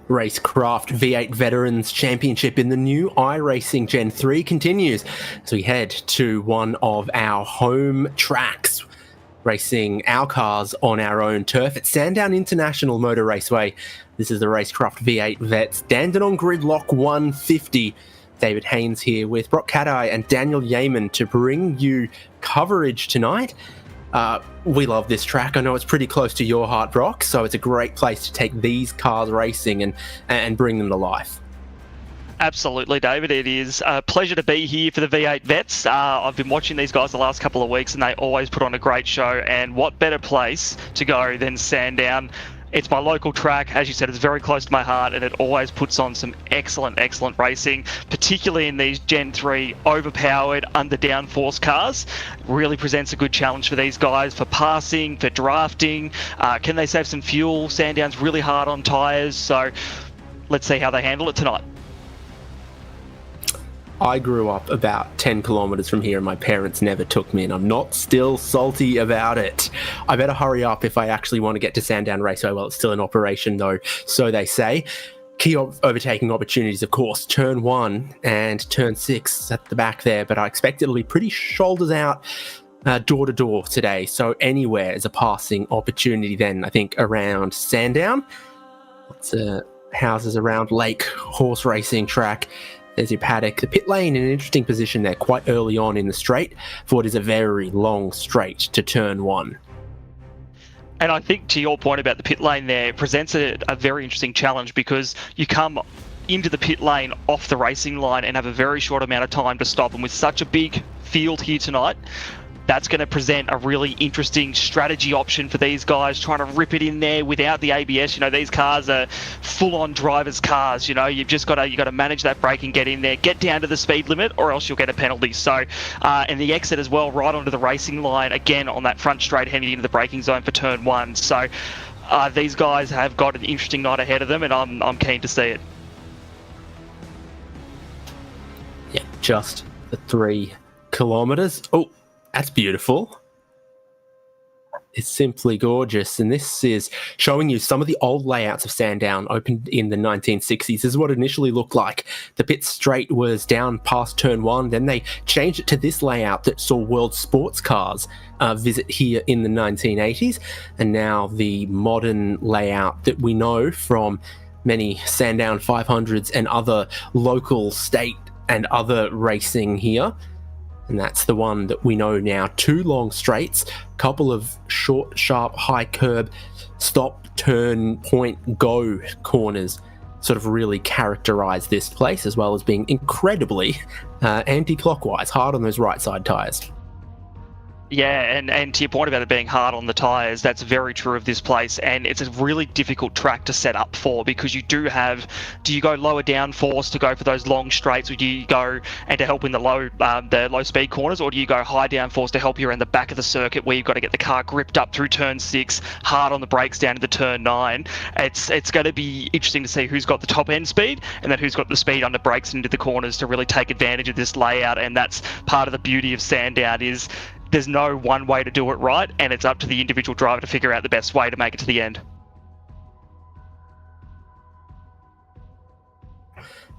RaceKraft V8 Veterans Championship in the new iRacing Gen 3 continues as we head to one of our home tracks, racing our cars on our own turf at Sandown International Motor Raceway. This is the RaceKraft V8 Vets, Dandenong Gridlock 150. David Haynes here with Brock Cadai and Daniel Yeaman to bring you coverage tonight. We love this track. I know it's pretty close to your heart, Brock, so it's a great place to take these cars racing and bring them to life. Absolutely, David. It is a pleasure to be here for the V8 Vets. I've been watching these guys the last couple of weeks and they always put on a great show, and what better place to go than Sandown. It's my local track. As you said, it's very close to my heart, and it always puts on some excellent racing, particularly in these Gen 3 overpowered, under downforce cars. Really presents a good challenge for these guys for passing, for drafting. Can they save some fuel? Sandown's really hard on tyres, so let's see how they handle it tonight. I grew up about 10 kilometres from here and my parents never took me, and I'm not still salty about it. I better hurry up if I actually want to get to Sandown Raceway. Well, it's still in operation though, so they say. Key overtaking opportunities, of course, turn 1 and turn 6 at the back there, but I expect it'll be pretty shoulders out door to door today, so anywhere is a passing opportunity then, I think, around Sandown. Lots of houses around Lake, horse racing track. There's your paddock. The pit lane in an interesting position there quite early on in the straight for what is a very long straight to turn 1. And I think to your point about the pit lane there, it presents a very interesting challenge because you come into the pit lane off the racing line and have a very short amount of time to stop. And with such a big field here tonight, that's going to present a really interesting strategy option for these guys trying to rip it in there without the ABS. You know, these cars are full-on drivers' cars. You know, you've got to manage that brake and get in there, get down to the speed limit, or else you'll get a penalty. So, and the exit as well, right onto the racing line again on that front straight, heading into the braking zone for turn 1. So, these guys have got an interesting night ahead of them, and I'm keen to see it. Yeah, just the 3 kilometres. Oh. That's beautiful. It's simply gorgeous. And this is showing you some of the old layouts of Sandown, opened in the 1960s. This is what it initially looked like. The pit straight was down past turn 1. Then they changed it to this layout that saw world sports cars visit here in the 1980s. And now the modern layout that we know from many Sandown 500s and other local, state and other racing here. And that's the one that we know now. 2 long straights, couple of short, sharp, high curb, stop, turn, point, go corners sort of really characterise this place, as well as being incredibly anti-clockwise, hard on those right side tyres. Yeah, and to your point about it being hard on the tyres, that's very true of this place, and it's a really difficult track to set up for because you do you go lower downforce to go for those long straights, or do you go and to help in the low speed corners, or do you go high downforce to help you around the back of the circuit where you've got to get the car gripped up through turn 6, hard on the brakes down to the turn 9. It's going to be interesting to see who's got the top end speed and then who's got the speed under brakes into the corners to really take advantage of this layout, and that's part of the beauty of Sandown is there's no one way to do it right, and it's up to the individual driver to figure out the best way to make it to the end.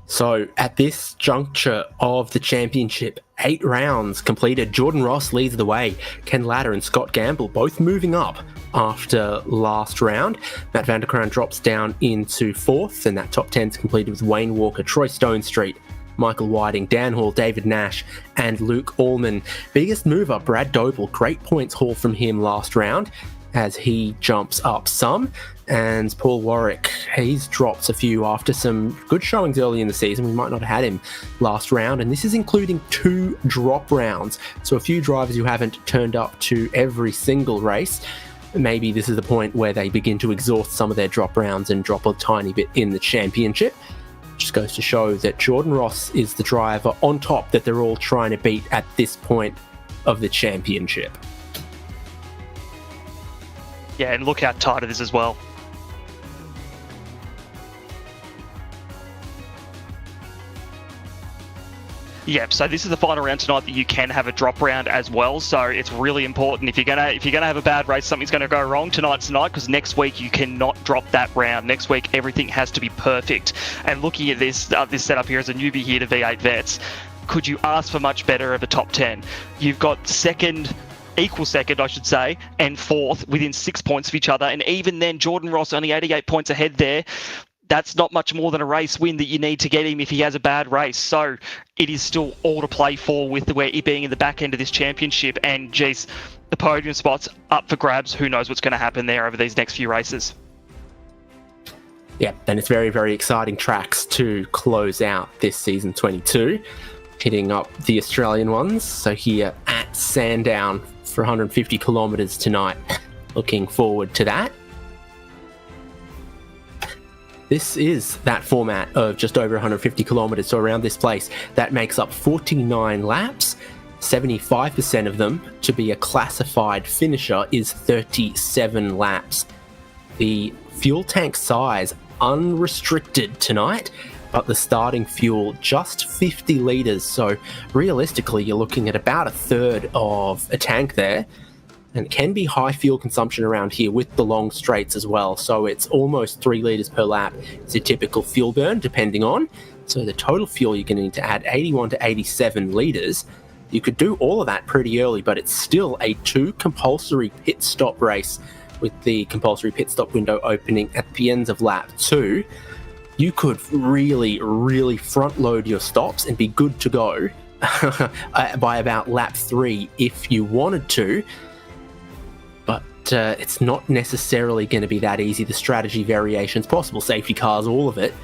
So at this juncture of the championship, 8 rounds completed. Jordan Ross leads the way. Ken Latter and Scott Gamble both moving up after last round. Matt Vanderkraan drops down into 4th, and that top 10's completed with Wayne Walker, Troy Stonestreet, Michael Whiting, Dan Hall, David Nash, and Luke Allman. Biggest mover, Brad Doble. Great points haul from him last round as he jumps up some. And Paul Warwick, he's dropped a few after some good showings early in the season. We might not have had him last round, and this is including 2 drop rounds. So a few drivers who haven't turned up to every single race. Maybe this is the point where they begin to exhaust some of their drop rounds and drop a tiny bit in the championship. Just goes to show that Jordan Ross is the driver on top that they're all trying to beat at this point of the championship. Yeah, and look how tight it is as well. Yep. So this is the final round tonight that you can have a drop round as well. So it's really important if you're gonna have a bad race, something's gonna go wrong tonight's tonight, because next week you cannot drop that round. Next week everything has to be perfect. And looking at this setup here as a newbie here to V8 Vets, could you ask for much better of a top 10? You've got equal second, I should say, and fourth within 6 points of each other. And even then, Jordan Ross only 88 points ahead there. That's not much more than a race win that you need to get him if he has a bad race. So it is still all to play for with where it being in the back end of this championship. And geez, the podium spot's up for grabs. Who knows what's going to happen there over these next few races? Yeah, and it's very, very exciting tracks to close out this season 22. Hitting up the Australian ones. So here at Sandown for 150 kilometres tonight. Looking forward to that. This is that format of just over 150 kilometres, so around this place. That makes up 49 laps. 75% of them to be a classified finisher is 37 laps. The fuel tank size unrestricted tonight, but the starting fuel just 50 litres, so realistically you're looking at about a third of a tank there. And it can be high fuel consumption around here with the long straights as well. So it's almost 3 litres per lap. It's a typical fuel burn, depending on. So the total fuel you're going to need to add 81 to 87 litres. You could do all of that pretty early, but it's still a 2 compulsory pit stop race with the compulsory pit stop window opening at the ends of lap 2. You could really, really front load your stops and be good to go by about lap 3 if you wanted to. It's not necessarily going to be that easy. The strategy variations, possible safety cars, all of it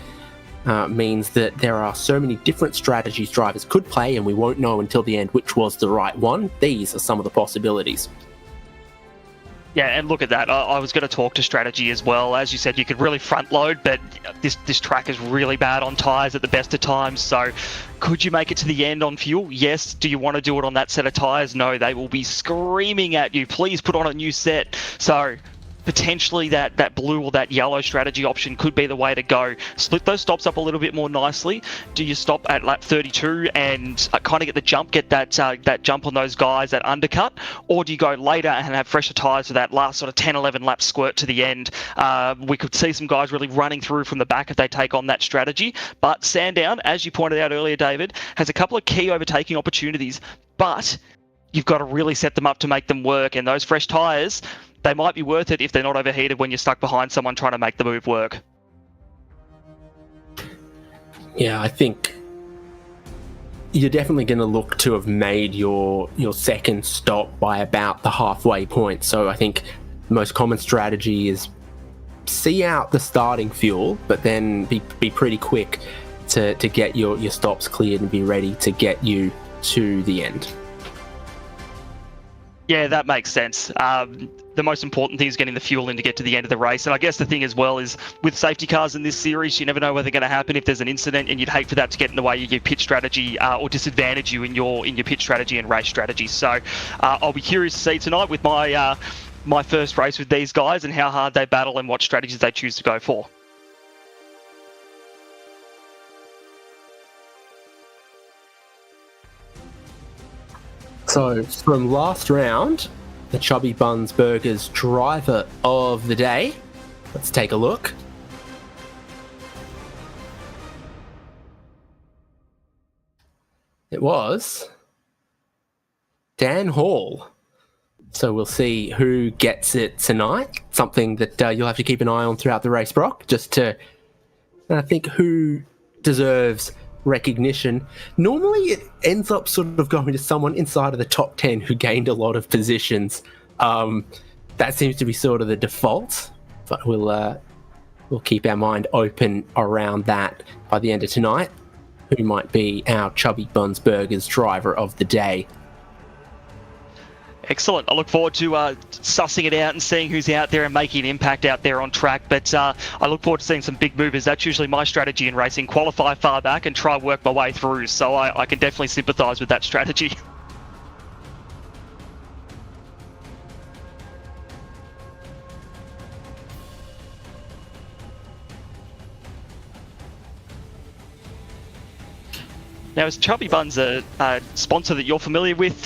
means that there are so many different strategies drivers could play, and we won't know until the end which was the right one. These are some of the possibilities. Yeah, and look at that. I was going to talk to strategy as well. As you said, you could really front load, but this track is really bad on tyres at the best of times. So could you make it to the end on fuel? Yes. Do you want to do it on that set of tyres? No, they will be screaming at you. Please put on a new set. So potentially that blue or that yellow strategy option could be the way to go. Split those stops up a little bit more nicely. Do you stop at lap 32 and kind of get the jump, get that jump on those guys, that undercut? Or do you go later and have fresher tyres for that last sort of 10, 11 lap squirt to the end? We could see some guys really running through from the back if they take on that strategy. But Sandown, as you pointed out earlier, David, has a couple of key overtaking opportunities, but you've got to really set them up to make them work. And those fresh tyres, they might be worth it if they're not overheated when you're stuck behind someone trying to make the move work. Yeah, I think you're definitely going to look to have made your second stop by about the halfway point. So I think the most common strategy is see out the starting fuel, but then be pretty quick to get your stops cleared and be ready to get you to the end. Yeah, that makes sense. The most important thing is getting the fuel in to get to the end of the race. And I guess the thing as well is with safety cars in this series, you never know whether they're going to happen if there's an incident, and you'd hate for that to get in the way of your pit strategy or disadvantage you in your pit strategy and race strategy. So I'll be curious to see tonight with my first race with these guys and how hard they battle and what strategies they choose to go for. So from last round, the Chubby Buns Burgers driver of the day. Let's take a look. It was Dan Hall. So we'll see who gets it tonight. Something that you'll have to keep an eye on throughout the race, Brock, just to think who deserves recognition. Normally it ends up sort of going to someone inside of the top 10 who gained a lot of positions. That seems to be sort of the default, but we'll keep our mind open around that by the end of tonight. Who might be our Chubby Buns Burgers driver of the day? Excellent. I look forward to sussing it out and seeing who's out there and making an impact out there on track. But I look forward to seeing some big movers. That's usually my strategy in racing. Qualify far back and try work my way through. So I can definitely sympathise with that strategy. Now, is Chubby Buns a sponsor that you're familiar with,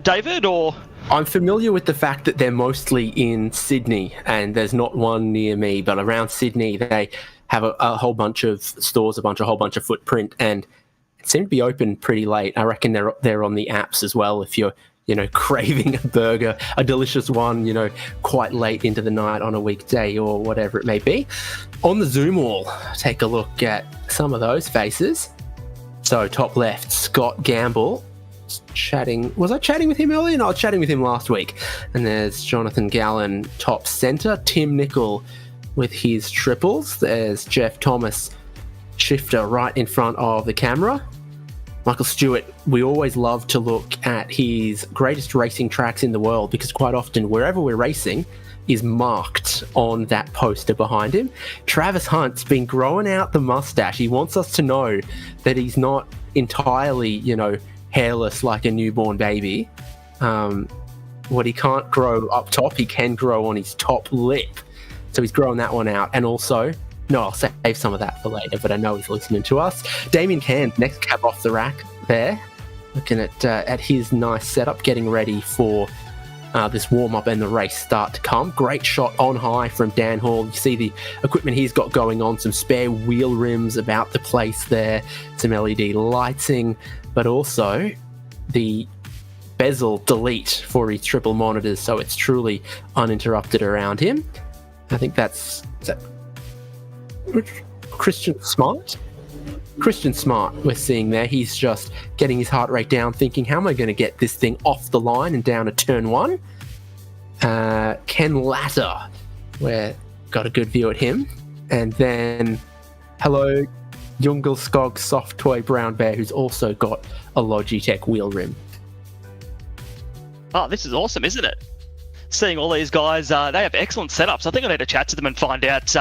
David, or...? I'm familiar with the fact that they're mostly in Sydney, and there's not one near me, but around Sydney they have a whole bunch of stores, a whole bunch of footprint, and it seemed to be open pretty late. I reckon they're on the apps as well if you're, craving a burger, a delicious one, quite late into the night on a weekday or whatever it may be. On the Zoom wall, take a look at some of those faces. So top left, Scott Gamble. Chatting. Was I chatting with him earlier? No, I was chatting with him last week. And there's Jonathan Gallen, top centre. Tim Nicol with his triples. There's Jeff Thomas, shifter, right in front of the camera. Michael Stewart, we always love to look at his greatest racing tracks in the world because quite often wherever we're racing is marked on that poster behind him. Travis Hunt's been growing out the mustache. He wants us to know that he's not entirely, hairless like a newborn baby. What he can't grow up top, he can grow on his top lip. So he's growing that one out. And also, no, I'll save some of that for later, but I know he's listening to us. Damien Cairns, next cab off the rack there. Looking at his nice setup, getting ready for this warm-up and the race start to come. Great shot on high from Dan Hall. You see the equipment he's got going on, some spare wheel rims about the place there, some LED lighting, but also the bezel delete for his triple monitors, so it's truly uninterrupted around him. I think is that Christian Smart? Christian Smart we're seeing there. He's just getting his heart rate down, thinking, how am I going to get this thing off the line and down to turn one? Ken Latter, we've got a good view at him. And then, hello, Jungelskog Soft Toy Brown Bear, who's also got a Logitech wheel rim. Oh, this is awesome, isn't it? Seeing all these guys, they have excellent setups. I think I need to chat to them and find out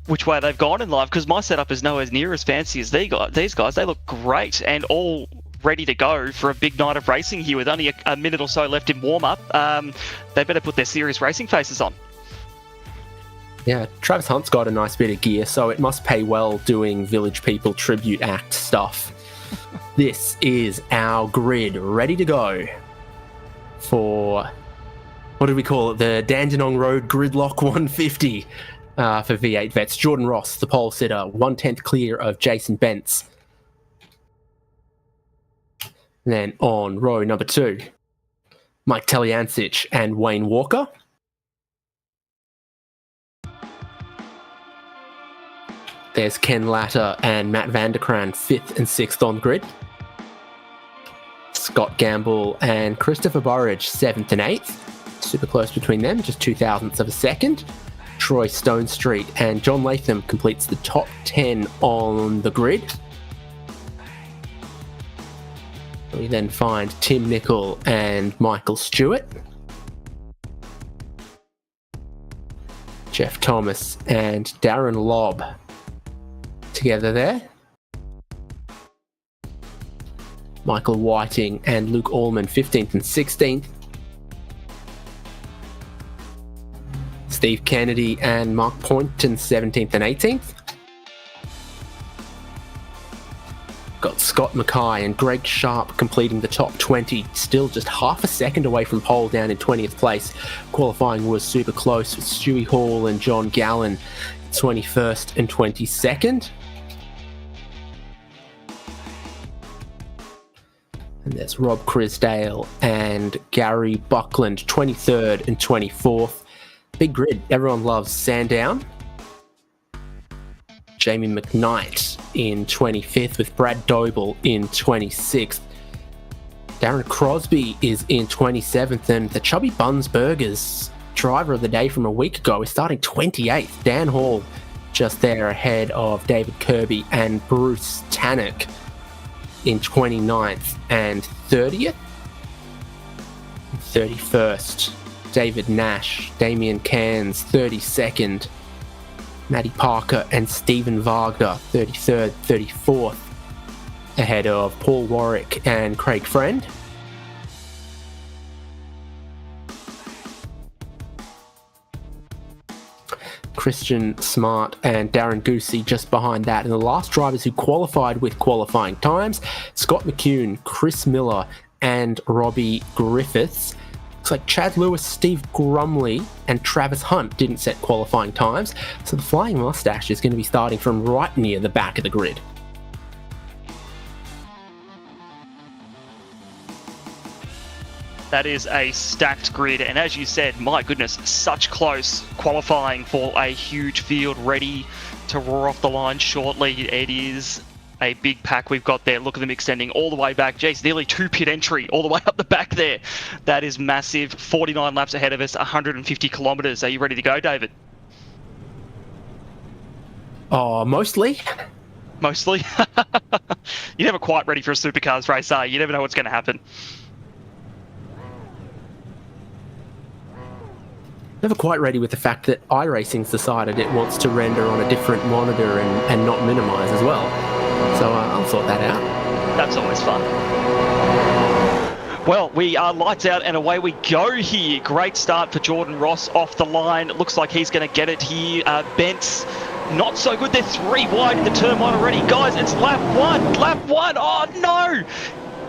which way they've gone in life, because my setup is nowhere near as fancy as these guys. They look great and all ready to go for a big night of racing here with only a minute or so left in warm-up. They better put their serious racing faces on. Yeah, Travis Hunt's got a nice bit of gear, so it must pay well doing Village People Tribute Act stuff. This is our grid, ready to go for, what did we call it? The Dandenong Road Gridlock 150 for V8 Vets. Jordan Ross, the pole sitter, 1/10 clear of Jason Bentz. And then on row number 2, Mike Teliancic and Wayne Walker. There's Ken Latter and Matt Vanderkran, 5th and 6th on grid. Scott Gamble and Christopher Burridge, 7th and 8th. Super close between them, just 0.02 of a second. Troy Stonestreet and John Latham completes the top 10 on the grid. We then find Tim Nicol and Michael Stewart. Jeff Thomas and Darren Lobb together there. Michael Whiting and Luke Allman, 15th and 16th. Steve Kennedy and Mark Poynton, 17th and 18th. Got Scott Mackay and Greg Sharp completing the top 20, still just half a second away from pole, down in 20th place. Qualifying was super close with Stewie Hall and John Gallen, 21st and 22nd. And there's Rob Crisdale and Gary Buckland, 23rd and 24th. Big grid. Everyone loves Sandown. Jamie McKnight in 25th with Brad Doble in 26th. Darren Crosby is in 27th, and the Chubby Buns Burgers driver of the day from a week ago is starting 28th. Dan Hall just there ahead of David Kirby and Bruce Tannock in 29th and 30th. 31st, David Nash, Damien Cairns, 32nd. Matty Parker and Stephen Varga, 33rd, 34th, ahead of Paul Warwick and Craig Friend. Christian Smart and Darren Goosey just behind that. And the last drivers who qualified with qualifying times, Scott McCune, Chris Miller, and Robbie Griffiths. Looks like Chad Lewis, Steve Grumley, and Travis Hunt didn't set qualifying times, so the Flying Mustache is going to be starting from right near the back of the grid. That is a stacked grid, and as you said, my goodness, such close qualifying for a huge field ready to roar off the line shortly. It is a big pack we've got there. Look at them extending all the way back. Jeez, nearly 2 pit entry all the way up the back there. That is massive. 49 laps ahead of us, 150 kilometres. Are you ready to go, David? Oh, mostly. Mostly? You're never quite ready for a supercars race, are you? You never know what's going to happen. Never quite ready with the fact that iRacing's decided it wants to render on a different monitor and not minimise as well. So I'll sort that out. That's always fun. Well, we are lights out and away we go here. Great start for Jordan Ross off the line. It looks like he's going to get it here. Bent's not so good. They're 3 wide in the turn 1 already. Guys, it's lap 1. Lap 1. Oh, no.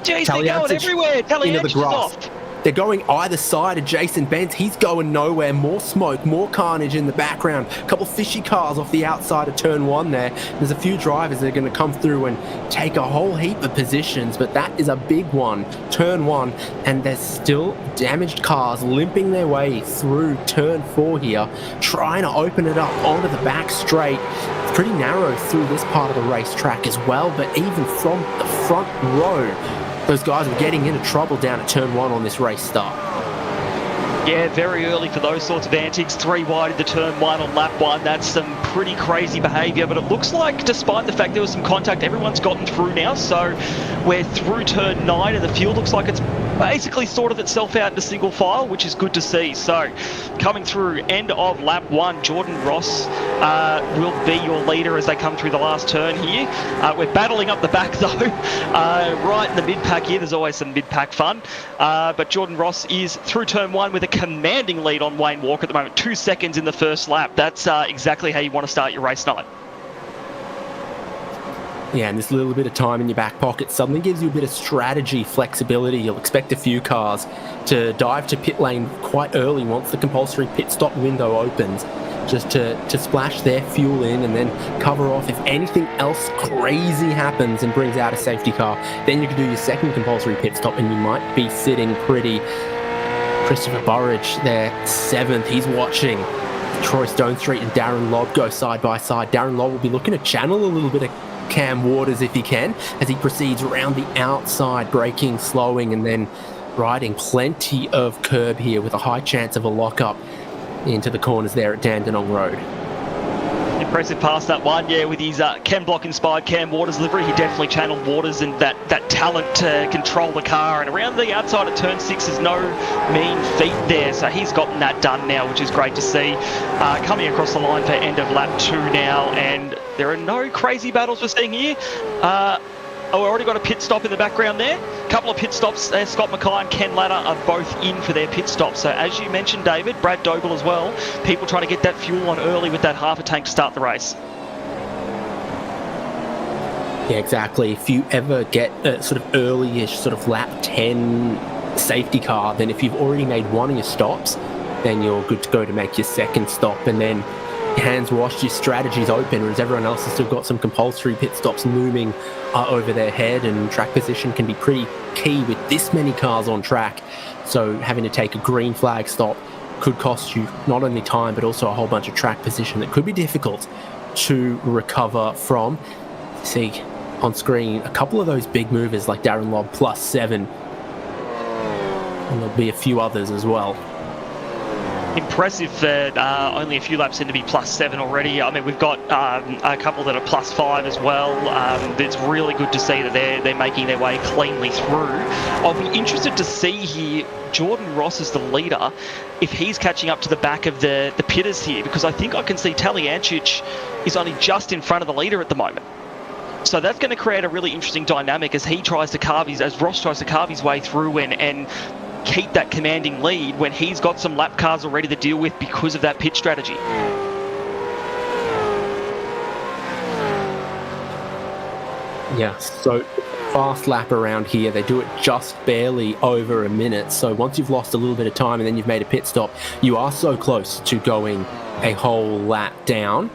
Jeez, they're going everywhere. Taliancic is off. They're going either side of Jason Bent. He's going nowhere. More smoke, more carnage in the background. A couple fishy cars off the outside of turn 1 there. There's a few drivers that are going to come through and take a whole heap of positions, but that is a big one. Turn 1, and there's still damaged cars limping their way through turn 4 here, trying to open it up onto the back straight. It's pretty narrow through this part of the racetrack as well, but even from the front row, those guys were getting into trouble down at turn 1 on this race start. Yeah, very early for those sorts of antics. 3 wide into turn 1 on lap 1. That's some pretty crazy behaviour, but it looks like, despite the fact there was some contact, everyone's gotten through now. So we're through turn 9 and the field looks like it's basically sorted itself out into single file, which is good to see. So coming through end of lap 1, Jordan Ross will be your leader as they come through the last turn here. We're battling up the back though, right in the mid-pack here. There's always some mid-pack fun. But Jordan Ross is through turn 1 with a commanding lead on Wayne Walker at the moment. 2 seconds in the first lap. That's exactly how you want to start your race night. Yeah, and this little bit of time in your back pocket suddenly gives you a bit of strategy, flexibility. You'll expect a few cars to dive to pit lane quite early once the compulsory pit stop window opens, just to splash their fuel in and then cover off if anything else crazy happens and brings out a safety car. Then you can do your second compulsory pit stop and you might be sitting pretty. Christopher Burridge there, 7th. He's watching Troy Stonestreet and Darren Lobb go side by side. Darren Lobb will be looking to channel a little bit of Cam Waters if he can, as he proceeds around the outside, braking, slowing, and then riding plenty of curb here with a high chance of a lockup into the corners there at Dandenong Road. Impressive pass that one, yeah, with his Chem Block inspired Cam Waters livery. He definitely channeled Waters and that talent to control the car, and around the outside of turn 6 is no mean feat there, so he's gotten that done now, which is great to see. Coming across the line for end of lap 2 now, and there are no crazy battles we're seeing here. We've already got a pit stop in the background there. A couple of pit stops there. Scott Mackay and Ken Latta are both in for their pit stop. So as you mentioned, David, Brad Doble as well, people trying to get that fuel on early with that half a tank to start the race. Yeah, exactly. If you ever get a sort of early-ish sort of lap 10 safety car, then if you've already made one of your stops, then you're good to go to make your second stop, and then your hands washed, your strategy's open, whereas everyone else has still got some compulsory pit stops looming over their head, and track position can be pretty key with this many cars on track. So having to take a green flag stop could cost you not only time but also a whole bunch of track position that could be difficult to recover from. See on screen a couple of those big movers like Darren Lobb +7, and there'll be a few others as well. Impressive that only a few laps in to be +7 already. I mean, we've got a couple that are +5 as well. It's really good to see that they're making their way cleanly through. I'll be interested to see here, Jordan Ross is the leader, if he's catching up to the back of the pitters here, because I think I can see Taliancic is only just in front of the leader at the moment. So that's going to create a really interesting dynamic as Ross tries to carve his way through and keep that commanding lead when he's got some lap cars already to deal with because of that pit strategy. Yeah, so fast lap around here. They do it just barely over a minute. So once you've lost a little bit of time and then you've made a pit stop, you are so close to going a whole lap down,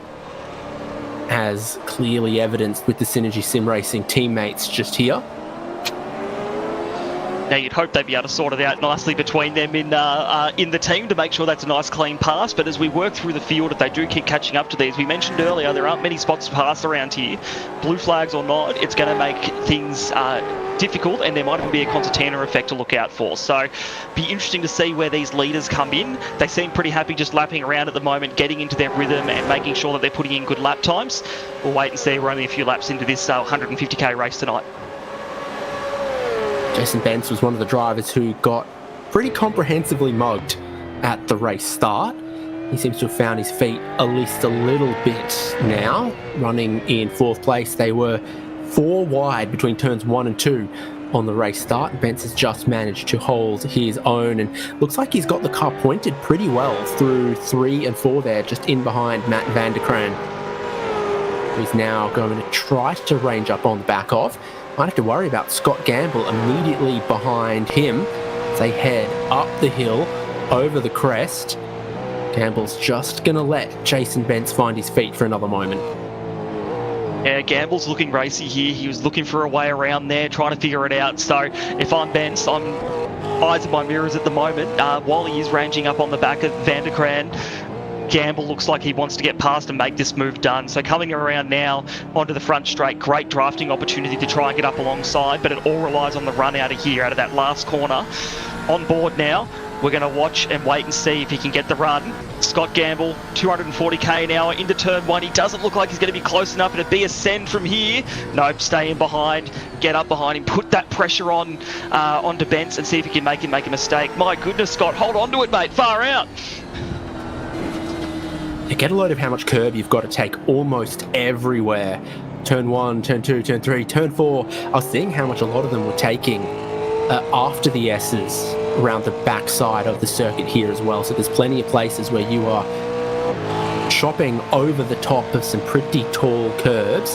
as clearly evidenced with the Synergy Sim Racing teammates just here. Now, you'd hope they'd be able to sort it out nicely between them in the team to make sure that's a nice clean pass. But as we work through the field, if they do keep catching up to these, we mentioned earlier, there aren't many spots to pass around here. Blue flags or not, it's going to make things difficult, and there might even be a concertina effect to look out for. So be interesting to see where these leaders come in. They seem pretty happy just lapping around at the moment, getting into their rhythm and making sure that they're putting in good lap times. We'll wait and see. We're only a few laps into this 150k race tonight. Jason Bentz was one of the drivers who got pretty comprehensively mugged at the race start. He seems to have found his feet at least a little bit now, running in 4th place. They were 4 wide between turns 1 and 2 on the race start. Bentz has just managed to hold his own, and looks like he's got the car pointed pretty well through 3 and 4 there, just in behind Matt van der Kraan, who's now going to try to range up on the back of. Might have to worry about Scott Gamble immediately behind him as they head up the hill over the crest. Gamble's just going to let Jason Bentz find his feet for another moment. Yeah, Gamble's looking racy here. He was looking for a way around there, trying to figure it out. So if I'm Bentz, I'm eyes of my mirrors at the moment. While he is ranging up on the back of Van der Kraan, Gamble looks like he wants to get past and make this move done. So coming around now onto the front straight, great drafting opportunity to try and get up alongside, but it all relies on the run out of here, out of that last corner. On board now, we're going to watch and wait and see if he can get the run. Scott Gamble, 240k an hour into turn 1. He doesn't look like he's going to be close enough. It'd be a send from here. Nope, stay in behind, get up behind him, put that pressure on onto Bentz and see if he can make him make a mistake. My goodness, Scott, hold on to it, mate. Far out. You get a load of how much curb you've got to take almost everywhere. Turn 1, turn 2, turn 3, turn 4. I was seeing how much a lot of them were taking after the S's around the backside of the circuit here as well. So there's plenty of places where you are chopping over the top of some pretty tall curbs.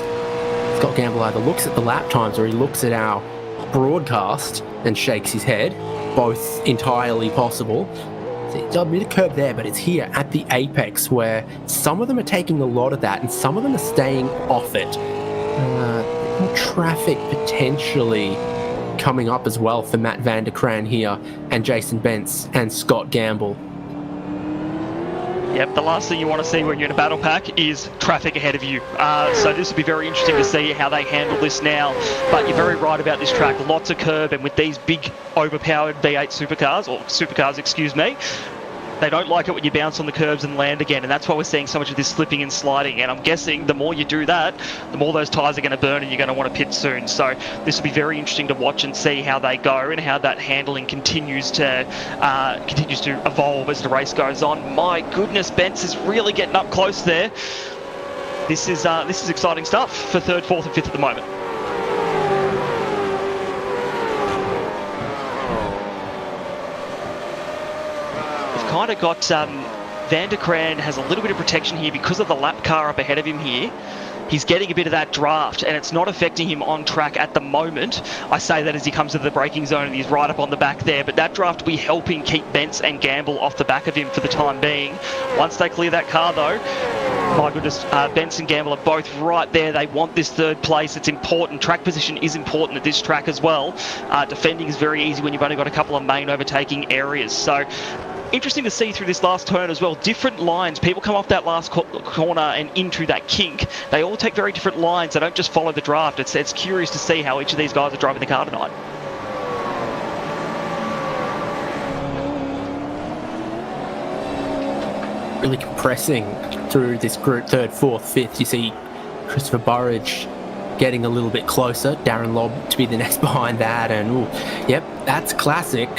Scott Gamble either looks at the lap times or he looks at our broadcast and shakes his head. Both entirely possible. A bit of curb there, but it's here at the apex where some of them are taking a lot of that and some of them are staying off it. Traffic potentially coming up as well for Matt van der Kraan here and Jason Bentz and Scott Gamble. Yep, the last thing you want to see when you're in a battle pack is traffic ahead of you. So this will be very interesting to see how they handle this now. But you're very right about this track. Lots of curb, and with these big, overpowered V8 supercars, excuse me, they don't like it when you bounce on the curbs and land again, and that's why we're seeing so much of this slipping and sliding. And I'm guessing the more you do that, the more those tyres are going to burn and you're going to want to pit soon. So this will be very interesting to watch and see how they go and how that handling continues to evolve as the race goes on. My goodness, Bentz is really getting up close there. This is exciting stuff for 3rd, 4th and 5th at the moment. Kind of got Van der Kraan has a little bit of protection here because of the lap car up ahead of him here. He's getting a bit of that draft and it's not affecting him on track at the moment. I say that as he comes to the braking zone and he's right up on the back there, but that draft will be helping keep Bentz and Gamble off the back of him for the time being. Once they clear that car though, my goodness, Bentz and Gamble are both right there. They want this 3rd place. It's important. Track position is important at this track as well. Defending is very easy when you've only got a couple of main overtaking areas. So interesting to see through this last turn as well. Different lines. People come off that last corner and into that kink. They all take very different lines. They don't just follow the draft. It's curious to see how each of these guys are driving the car tonight. Really compressing through this group, 3rd, 4th, 5th. You see Christopher Burridge getting a little bit closer. Darren Lobb to be the next behind that. And yep, that's classic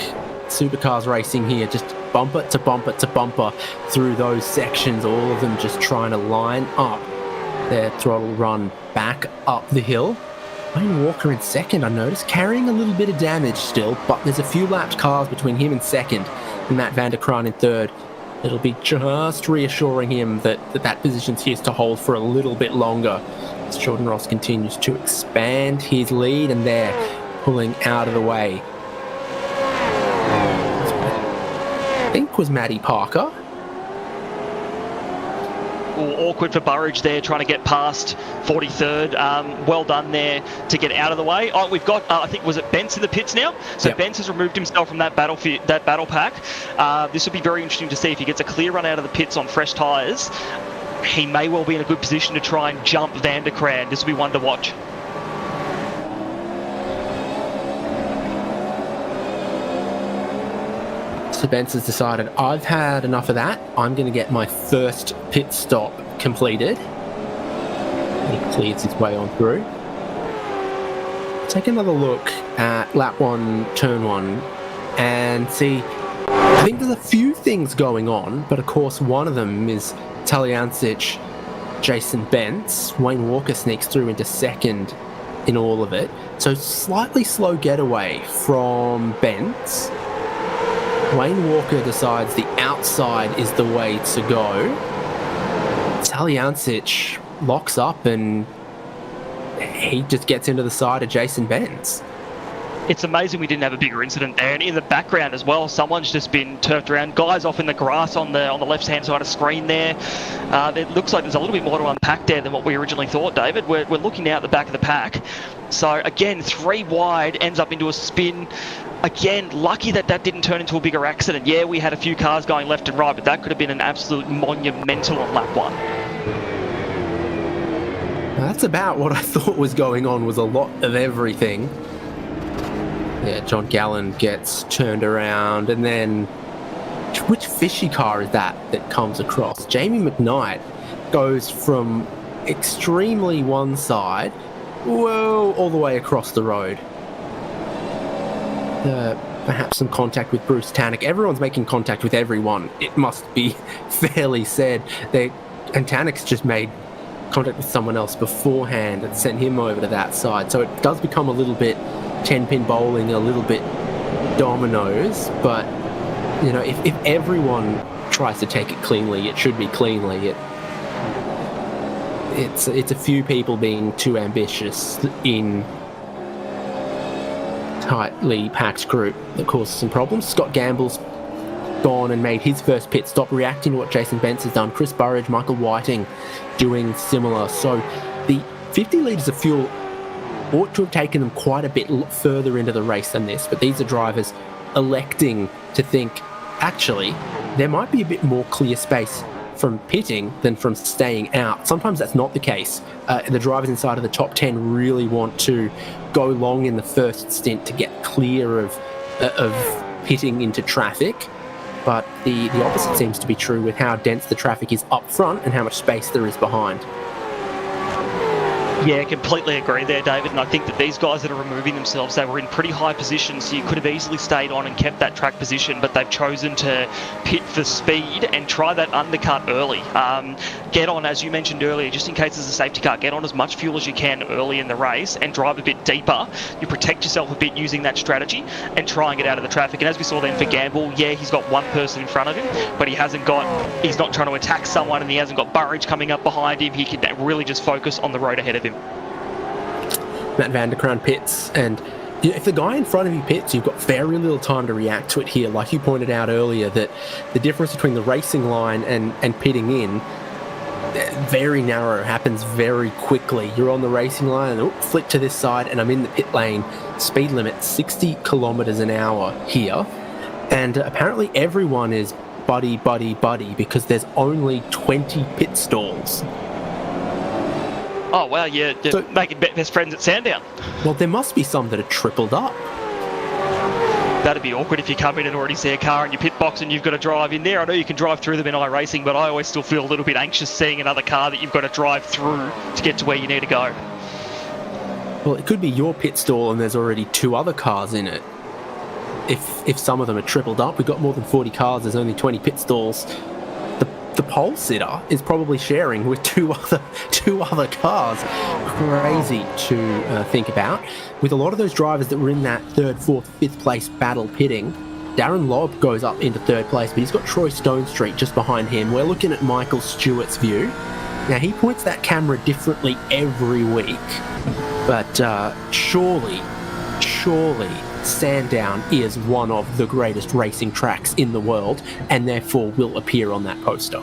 supercars racing here. Just bumper to bumper to bumper through those sections, all of them just trying to line up their throttle run back up the hill. Wayne Walker in 2nd, I noticed, carrying a little bit of damage still, but there's a few lapped cars between him in 2nd and Matt van der Kraan in 3rd. It'll be just reassuring him that position's his to hold for a little bit longer. Jordan Ross continues to expand his lead, and they're pulling out of the way. I think was Maddie Parker. Awkward for Burridge there, trying to get past 43rd. Well done there to get out of the way. Oh, we've got, I think, was it Bence in the pits now? So yep. Bence has removed himself from that battle pack. This will be very interesting to see if he gets a clear run out of the pits on fresh tyres. He may well be in a good position to try and jump Van der Kraan. This will be one to watch. So Bence has decided, I've had enough of that. I'm going to get my first pit stop completed. He clears his way on through. Take another look at lap 1, turn 1, and see, I think there's a few things going on, but of course one of them is Talyancic, Jason Bence. Wayne Walker sneaks through into second in all of it. So slightly slow getaway from Bence. Wayne Walker decides the outside is the way to go. Talyancic locks up and he just gets into the side of Jason Bence. It's amazing we didn't have a bigger incident there. And in the background as well, someone's just been turfed around. Guys off in the grass on the left-hand side of screen there. It looks like there's a little bit more to unpack there than what we originally thought, David. We're looking now at the back of the pack. So, again, 3 wide, ends up into a spin. Again, lucky that didn't turn into a bigger accident. Yeah, we had a few cars going left and right, but that could have been an absolute monumental on lap 1. That's about what I thought was going on, was a lot of everything. Yeah, John Gallen gets turned around, and then which fishy car is that comes across? Jamie McKnight goes from extremely one side, all the way across the road. Perhaps some contact with Bruce Tannock. Everyone's making contact with everyone, it must be fairly said. And Tannock's just made contact with someone else beforehand and sent him over to that side. So it does become a little bit 10-pin bowling, a little bit dominoes. But, you know, if everyone tries to take it cleanly, it should be cleanly. It's a few people being too ambitious in tightly packed group that causes some problems. Scott Gamble's gone and made his first pit stop, reacting to what Jason Bence has done. Chris Burridge, Michael Whiting doing similar. So the 50 litres of fuel ought to have taken them quite a bit further into the race than this, but these are drivers electing to think, actually, there might be a bit more clear space from pitting than from staying out. Sometimes that's not the case. The drivers inside of the top 10 really want to go long in the first stint to get clear of pitting into traffic. But the opposite seems to be true with how dense the traffic is up front and how much space there is behind. Yeah, completely agree there, David. And I think that these guys that are removing themselves, they were in pretty high positions, so you could have easily stayed on and kept that track position, but they've chosen to pit for speed and try that undercut early. Get on, as you mentioned earlier, just in case there's a safety car, get on as much fuel as you can early in the race and drive a bit deeper. You protect yourself a bit using that strategy and try and get out of the traffic. And as we saw then for Gamble, yeah, he's got one person in front of him, but he's not trying to attack someone, and he hasn't got Burridge coming up behind him. He can really just focus on the road ahead of him. Matt Van der Kraan pits, and if the guy in front of you pits, you've got very little time to react to it here. Like you pointed out earlier, that the difference between the racing line and pitting in, very narrow, happens very quickly. You're on the racing line and flick to this side and I'm in the pit lane. Speed limit 60 kilometers an hour here, and apparently everyone is buddy because there's only 20 pit stalls. Oh, wow, you're making best friends at Sandown. Well, there must be some that are tripled up. That'd be awkward if you come in and already see a car in your pit box and you've got to drive in there. I know you can drive through them in iRacing, but I always still feel a little bit anxious seeing another car that you've got to drive through to get to where you need to go. Well, it could be your pit stall and there's already 2 other cars in it. If some of them are tripled up, we've got more than 40 cars, there's only 20 pit stalls. The pole sitter is probably sharing with two other cars. Crazy to think about. With a lot of those drivers that were in that 3rd, 4th, 5th place battle pitting, Darren Lobb goes up into 3rd place, but he's got Troy Stonestreet just behind him. We're looking at Michael Stewart's view. Now, he points that camera differently every week, but surely Sandown is one of the greatest racing tracks in the world, and therefore will appear on that poster.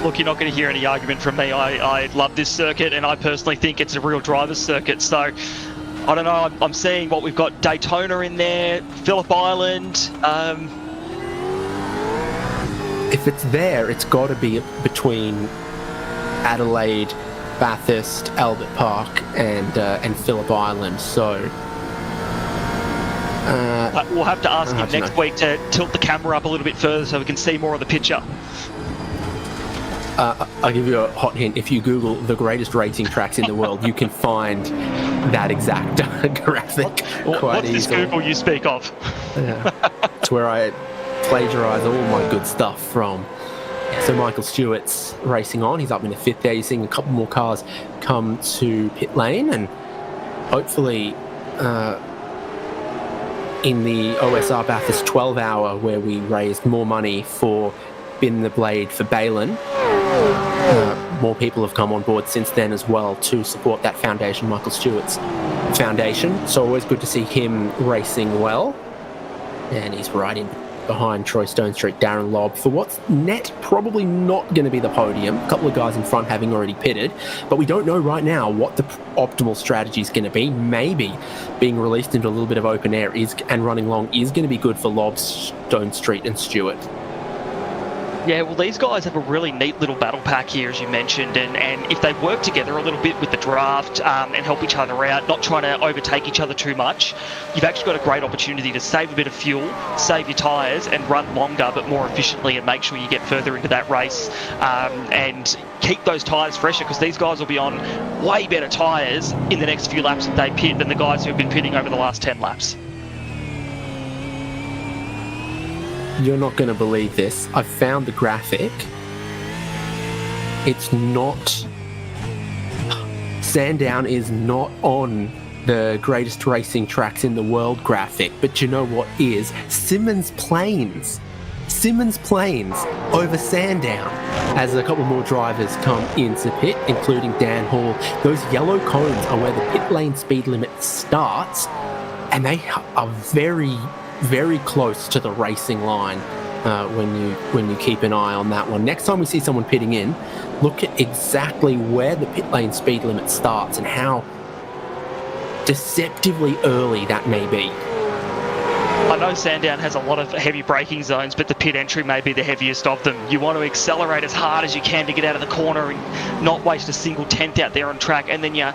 Look, you're not going to hear any argument from me. I love this circuit, and I personally think it's a real driver's circuit. So, I don't know, I'm seeing what we've got Daytona in there, Phillip Island. If it's there, it's got to be between Adelaide, Bathurst, Albert Park, and Phillip Island. So we'll have to ask him next week to tilt the camera up a little bit further so we can see more of the picture. I'll give you a hot hint. If you Google the greatest racing tracks in the world, you can find that exact graphic What's this Google you speak of? Yeah. It's where I plagiarise all my good stuff from. So Michael Stewart's racing on. He's up in the 5th there. You're seeing a couple more cars come to pit lane, and hopefully in the OSR Bathurst 12 hour where we raised more money for Bin the Blade for Balin, more people have come on board since then as well to support that foundation, Michael Stewart's foundation. So always good to see him racing well. And he's right in behind Troy Stonestreet, Darren Lobb, for what's net probably not going to be the podium. A couple of guys in front having already pitted, but we don't know right now what the optimal strategy is going to be. Maybe being released into a little bit of open air and running long is going to be good for Lobb, Stonestreet and Stewart. Yeah, well, these guys have a really neat little battle pack here, as you mentioned, and if they work together a little bit with the draft and help each other out, not trying to overtake each other too much, you've actually got a great opportunity to save a bit of fuel, save your tyres, and run longer but more efficiently, and make sure you get further into that race and keep those tyres fresher, because these guys will be on way better tyres in the next few laps that they pit than the guys who have been pitting over the last 10 laps. You're not going to believe this. I found the graphic. It's not... Sandown is not on the greatest racing tracks in the world graphic, but you know what is? Symmons Plains. Symmons Plains over Sandown as a couple more drivers come into pit, including Dan Hall. Those yellow cones are where the pit lane speed limit starts, and they are very, very close to the racing line when you keep an eye on that one. Next time we see someone pitting in, look at exactly where the pit lane speed limit starts and how deceptively early that may be. I know Sandown has a lot of heavy braking zones, but the pit entry may be the heaviest of them. You want to accelerate as hard as you can to get out of the corner and not waste a single tenth out there on track, and then you're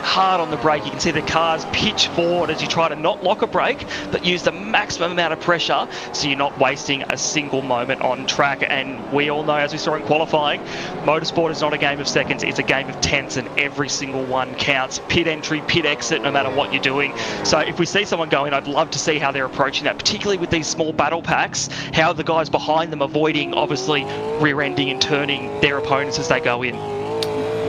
hard on the brake. You can see the cars pitch forward as you try to not lock a brake, but use the maximum amount of pressure so you're not wasting a single moment on track. And we all know, as we saw in qualifying, motorsport is not a game of seconds, it's a game of tenths, and every single one counts. Pit entry, pit exit, no matter what you're doing. So if we see someone go in, I'd love to see how they're approaching that, particularly with these small battle packs, how the guys behind them avoiding, obviously, rear-ending and turning their opponents as they go in.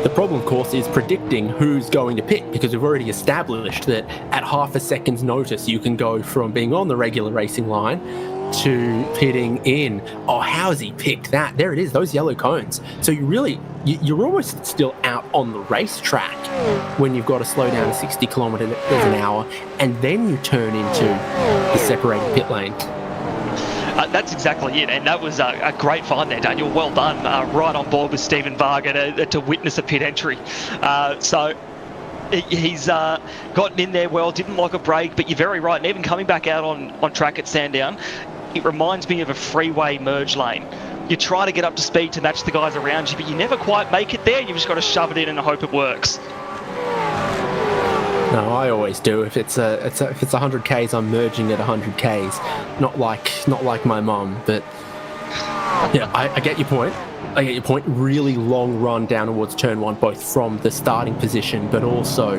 The problem, of course, is predicting who's going to pit, because we've already established that at half a second's notice you can go from being on the regular racing line to pitting in. Oh, how's he picked that? There it is, those yellow cones. So you're almost still out on the racetrack when you've got to slow down to 60 kilometres an hour, and then you turn into the separated pit lane. That's exactly it, and that was a great find there, Daniel. Well done. Right on board with Stephen Varga to witness a pit entry. So he's gotten in there well, didn't lock a brake, but you're very right. And even coming back out on track at Sandown, it reminds me of a freeway merge lane. You try to get up to speed to match the guys around you, but you never quite make it there. You've just got to shove it in and hope it works. No, I always do. If it's 100 Ks, I'm merging at 100 Ks. Not like my mum, but yeah, I get your point. I get your point. Really long run down towards turn one, both from the starting position, but also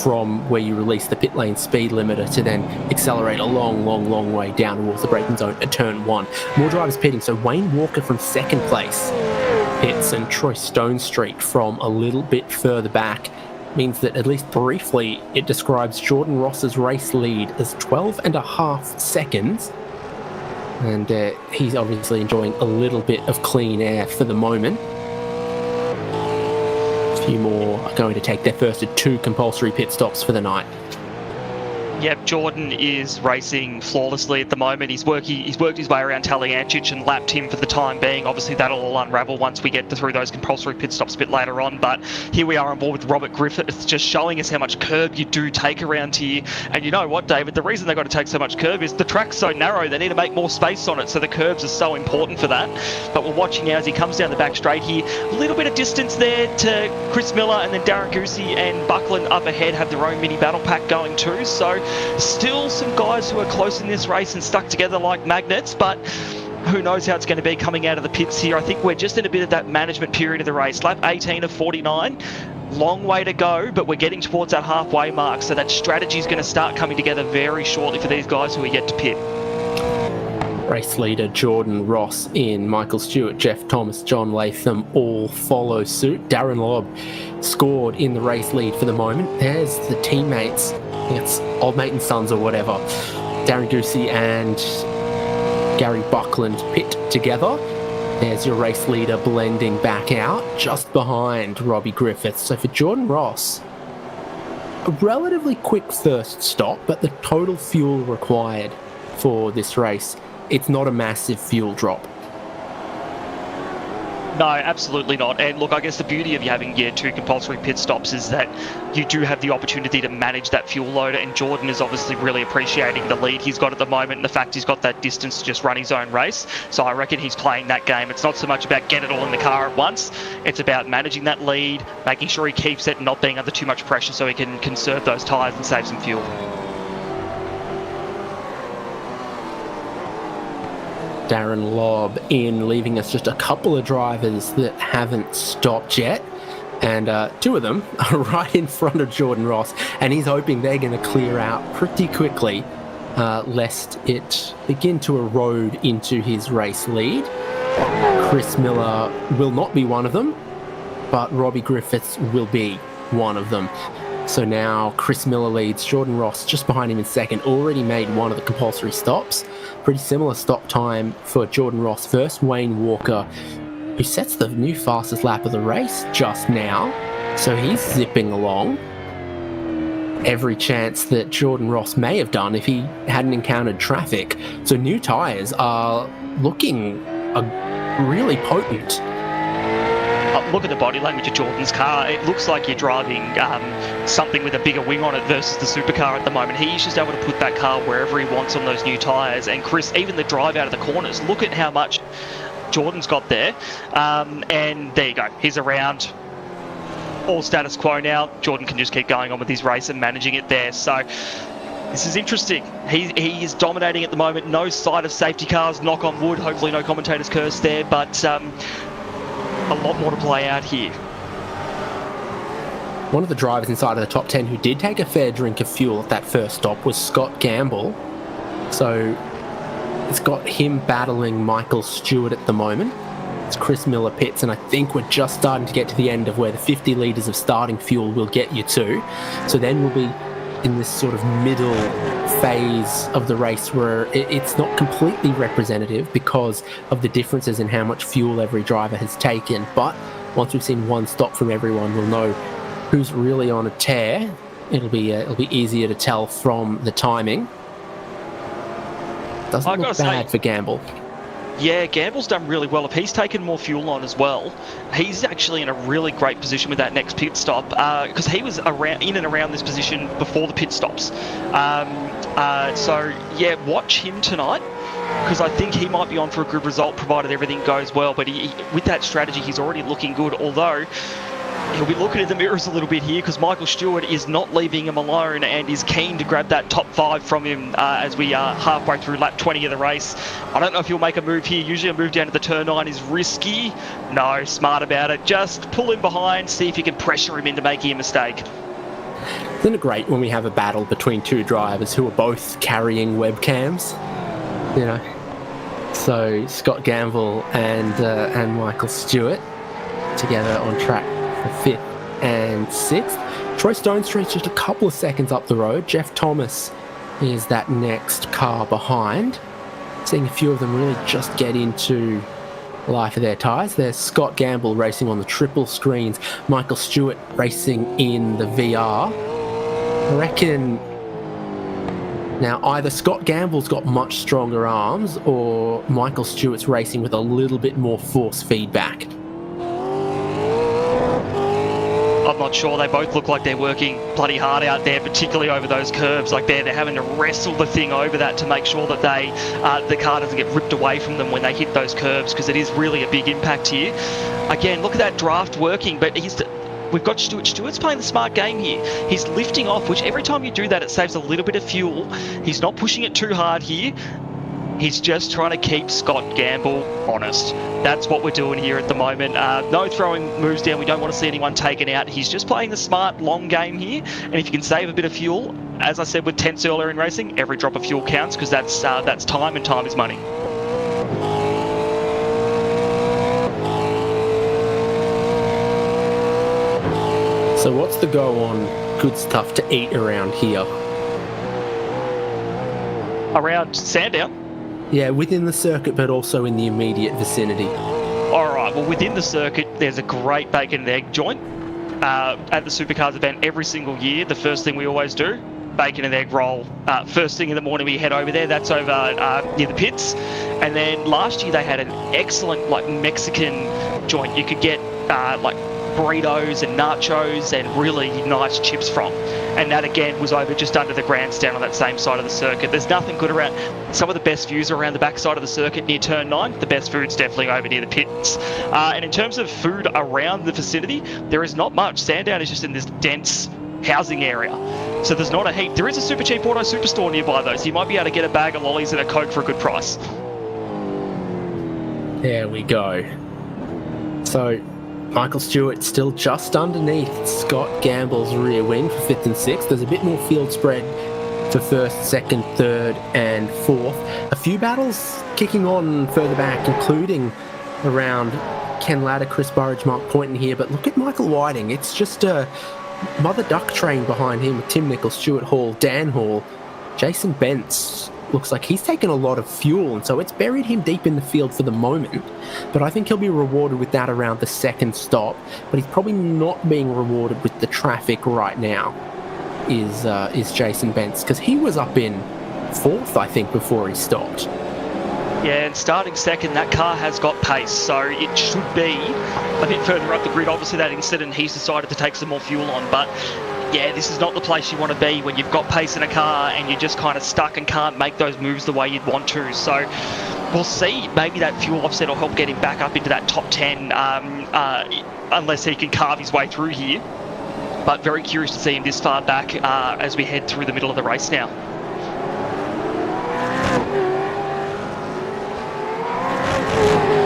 from where you release the pit lane speed limiter to then accelerate a long way down towards the braking zone at turn one. More drivers pitting. So Wayne Walker from second place pits, and Troy Stonestreet from a little bit further back. Means that, at least briefly, it describes Jordan Ross's race lead as 12.5 seconds. And he's obviously enjoying a little bit of clean air for the moment. A few more are going to take their first of 2 compulsory pit stops for the night. Yep, Jordan is racing flawlessly at the moment. He's worked his way around Taliancic and lapped him for the time being. Obviously, that'll all unravel once we get through those compulsory pit stops a bit later on. But here we are on board with Robert Griffiths, just showing us how much curb you do take around here. And you know what, David? The reason they've got to take so much curb is the track's so narrow. They need to make more space on it, so the curbs are so important for that. But we're watching now as he comes down the back straight here. A little bit of distance there to Chris Miller, and then Darren Goosey and Buckland up ahead have their own mini battle pack going too. So still some guys who are close in this race and stuck together like magnets, but who knows how it's going to be coming out of the pits here. I think we're just in a bit of that management period of the race. Lap 18 of 49, long way to go, but we're getting towards that halfway mark, so that strategy is going to start coming together very shortly for these guys who are yet to pit. Race leader Jordan Ross in, Michael Stewart, Jeff Thomas, John Latham all follow suit. Darren Lobb scored in the race lead for the moment. There's the teammates, I think it's Old Mate and Sons or whatever. Darren Goosey and Gary Buckland pit together. There's your race leader blending back out just behind Robbie Griffiths. So for Jordan Ross, a relatively quick first stop, but the total fuel required for this race, it's not a massive fuel drop. No, absolutely not. And look, I guess the beauty of you having your 2 compulsory pit stops is that you do have the opportunity to manage that fuel load, and Jordan is obviously really appreciating the lead he's got at the moment and the fact he's got that distance to just run his own race. So I reckon he's playing that game. It's not so much about get it all in the car at once. It's about managing that lead, making sure he keeps it and not being under too much pressure so he can conserve those tyres and save some fuel. Darren Lobb in, leaving us just a couple of drivers that haven't stopped yet, and 2 of them are right in front of Jordan Ross, and he's hoping they're going to clear out pretty quickly lest it begin to erode into his race lead. Chris Miller will not be one of them, but Robbie Griffiths will be one of them. So now Chris Miller leads, Jordan Ross just behind him in second, already made one of the compulsory stops. Pretty similar stop time for Jordan Ross first. Wayne Walker, who sets the new fastest lap of the race just now, so he's zipping along. Every chance that Jordan Ross may have done if he hadn't encountered traffic. So new tyres are looking really potent. Look at the body language of Jordan's car. It looks like you're driving something with a bigger wing on it versus the supercar at the moment. He's just able to put that car wherever he wants on those new tyres. And Chris, even the drive out of the corners, look at how much Jordan's got there. And there you go. He's around. All status quo now. Jordan can just keep going on with his race and managing it there. So this is interesting. He is dominating at the moment. No sight of safety cars, knock on wood. Hopefully no commentator's curse there. But a lot more to play out here. One of the drivers inside of the top 10 who did take a fair drink of fuel at that first stop was Scott Gamble. So it's got him battling Michael Stewart at the moment. It's Chris Miller pits, and I think we're just starting to get to the end of where the 50 litres of starting fuel will get you to. So then we'll be in this sort of middle phase of the race where it's not completely representative because of the differences in how much fuel every driver has taken. But once we've seen one stop from everyone, we'll know who's really on a tear. It'll be easier to tell from the timing. Doesn't look bad for Gamble. Yeah, Gamble's done really well. If he's taken more fuel on as well, he's actually in a really great position with that next pit stop because he was in and around this position before the pit stops. So, yeah, watch him tonight because I think he might be on for a good result provided everything goes well. But with that strategy, he's already looking good, although he'll be looking at the mirrors a little bit here because Michael Stewart is not leaving him alone and is keen to grab that top 5 from him as we are halfway through lap 20 of the race. I don't know if he'll make a move here. Usually a move down to the turn 9 is risky. No, smart about it. Just pull him behind, see if you can pressure him into making a mistake. Isn't it great when we have a battle between 2 drivers who are both carrying webcams? You know, so Scott Gamble and Michael Stewart together on track for 5th and 6th. Troy Stone Street's just a couple of seconds up the road. Jeff Thomas is that next car behind. Seeing a few of them really just get into life of their tyres. There's Scott Gamble racing on the triple screens, Michael Stewart racing in the VR. I reckon now either Scott Gamble's got much stronger arms or Michael Stewart's racing with a little bit more force feedback. I'm not sure. They both look like they're working bloody hard out there, particularly over those curves. Like they're having to wrestle the thing over that to make sure that the car doesn't get ripped away from them when they hit those curves, because it is really a big impact here. Again, look at that draft working, but we've got Stewart. Stewart's playing the smart game here. He's lifting off, which every time you do that, it saves a little bit of fuel. He's not pushing it too hard here. He's just trying to keep Scott Gamble honest. That's what we're doing here at the moment. No throwing moves down. We don't want to see anyone taken out. He's just playing the smart, long game here. And if you can save a bit of fuel, as I said with tenths earlier in racing, every drop of fuel counts, because that's time, and time is money. So what's the go on good stuff to eat around here? Around Sandown? Yeah, within the circuit, but also in the immediate vicinity. All right, well, within the circuit, there's a great bacon and egg joint. At the Supercars event every single year, the first thing we always do, bacon and egg roll. First thing in the morning we head over there. That's over near the pits. And then last year they had an excellent Mexican joint. You could get burritos and nachos and really nice chips from. And that again was over just under the grandstand on that same side of the circuit. There's nothing good around. Some of the best views are around the backside of the circuit near turn 9. The best food's definitely over near the pits. And in terms of food around the vicinity, there is not much. Sandown is just in this dense housing area. So there's not a heap. There is a super cheap auto superstore nearby though, so you might be able to get a bag of lollies and a Coke for a good price. There we go. So Michael Stewart still just underneath Scott Gamble's rear wing for 5th and 6th. There's a bit more field spread for 1st, 2nd, 3rd and 4th. A few battles kicking on further back, including around Ken Ladder, Chris Burridge, Mark Poynton here. But look at Michael Whiting. It's just a mother duck train behind him with Tim Nichols, Stuart Hall, Dan Hall. Jason Bentz looks like he's taken a lot of fuel, and so it's buried him deep in the field for the moment. But I think he'll be rewarded with that around the 2nd stop. But he's probably not being rewarded with the traffic right now, is Jason Bentz, because he was up in 4th, I think, before he stopped. Yeah, and starting 2nd, that car has got pace, so it should be a bit further up the grid. Obviously, that incident, he's decided to take some more fuel on, but yeah, this is not the place you want to be when you've got pace in a car and you're just kind of stuck and can't make those moves the way you'd want to. So we'll see. Maybe that fuel offset will help get him back up into that top 10, unless he can carve his way through here. But very curious to see him this far back as we head through the middle of the race now.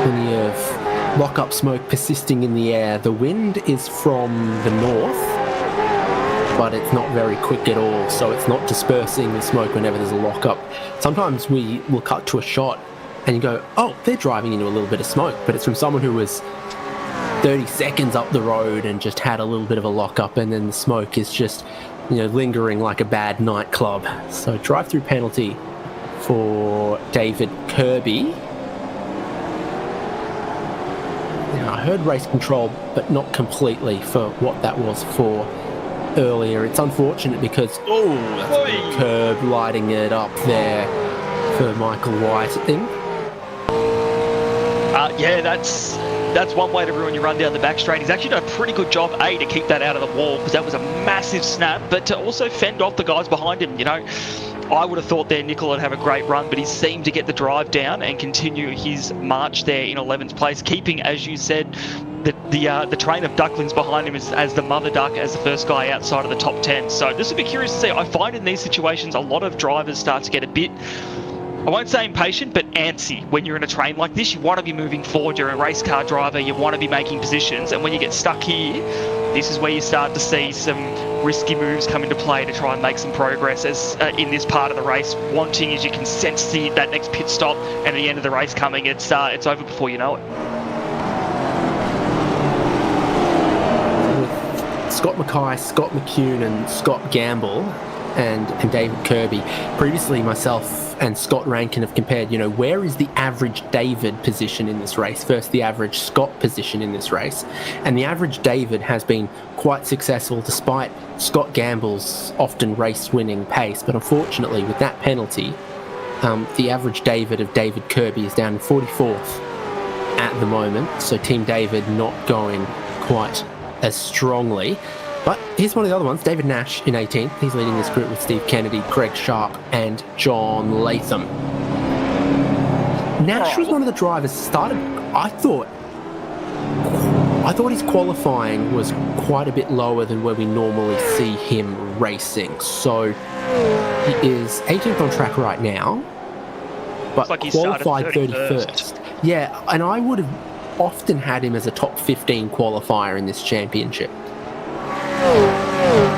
Plenty of lock-up smoke persisting in the air. The wind is from the north, but it's not very quick at all, so it's not dispersing the smoke whenever there's a lock-up. Sometimes we will cut to a shot and you go, oh, they're driving into a little bit of smoke, but it's from someone who was 30 seconds up the road and just had a little bit of a lock-up, and then the smoke is just, lingering like a bad nightclub. So drive-through penalty for David Kirby. I heard race control, but not completely for what that was for earlier. It's unfortunate because, that's a curb lighting it up there for Michael Whiting. Yeah, that's one way to ruin your run down the back straight. He's actually done a pretty good job, A, to keep that out of the wall, because that was a massive snap, but to also fend off the guys behind him. I would have thought there Nickel would have a great run, but he seemed to get the drive down and continue his march there in 11th place, keeping, as you said, the train of ducklings behind him as the mother duck, as the first guy outside of the top 10. So this will be curious to see. I find in these situations a lot of drivers start to get a bit, I won't say impatient, but antsy. When you're in a train like this, you want to be moving forward. You're a race car driver, you want to be making positions, and when you get stuck here, this is where you start to see some risky moves come into play to try and make some progress as in this part of the race. Wanting, as you can sense, that next pit stop and the end of the race coming. It's over before you know it. With Scott Mackay, Scott McCune and Scott Gamble and David Kirby. Previously, myself and Scott Rankin have compared, where is the average David position in this race versus the average Scott position in this race. And the average David has been quite successful despite Scott Gamble's often race-winning pace. But unfortunately, with that penalty, the average David of David Kirby is down in 44th at the moment. So Team David not going quite as strongly. But here's one of the other ones, David Nash in 18th. He's leading this group with Steve Kennedy, Craig Sharp and John Latham. Nash was one of the drivers I thought his qualifying was quite a bit lower than where we normally see him racing. So he is 18th on track right now, but like he qualified started 31st. Yeah, and I would have often had him as a top 15 qualifier in this championship.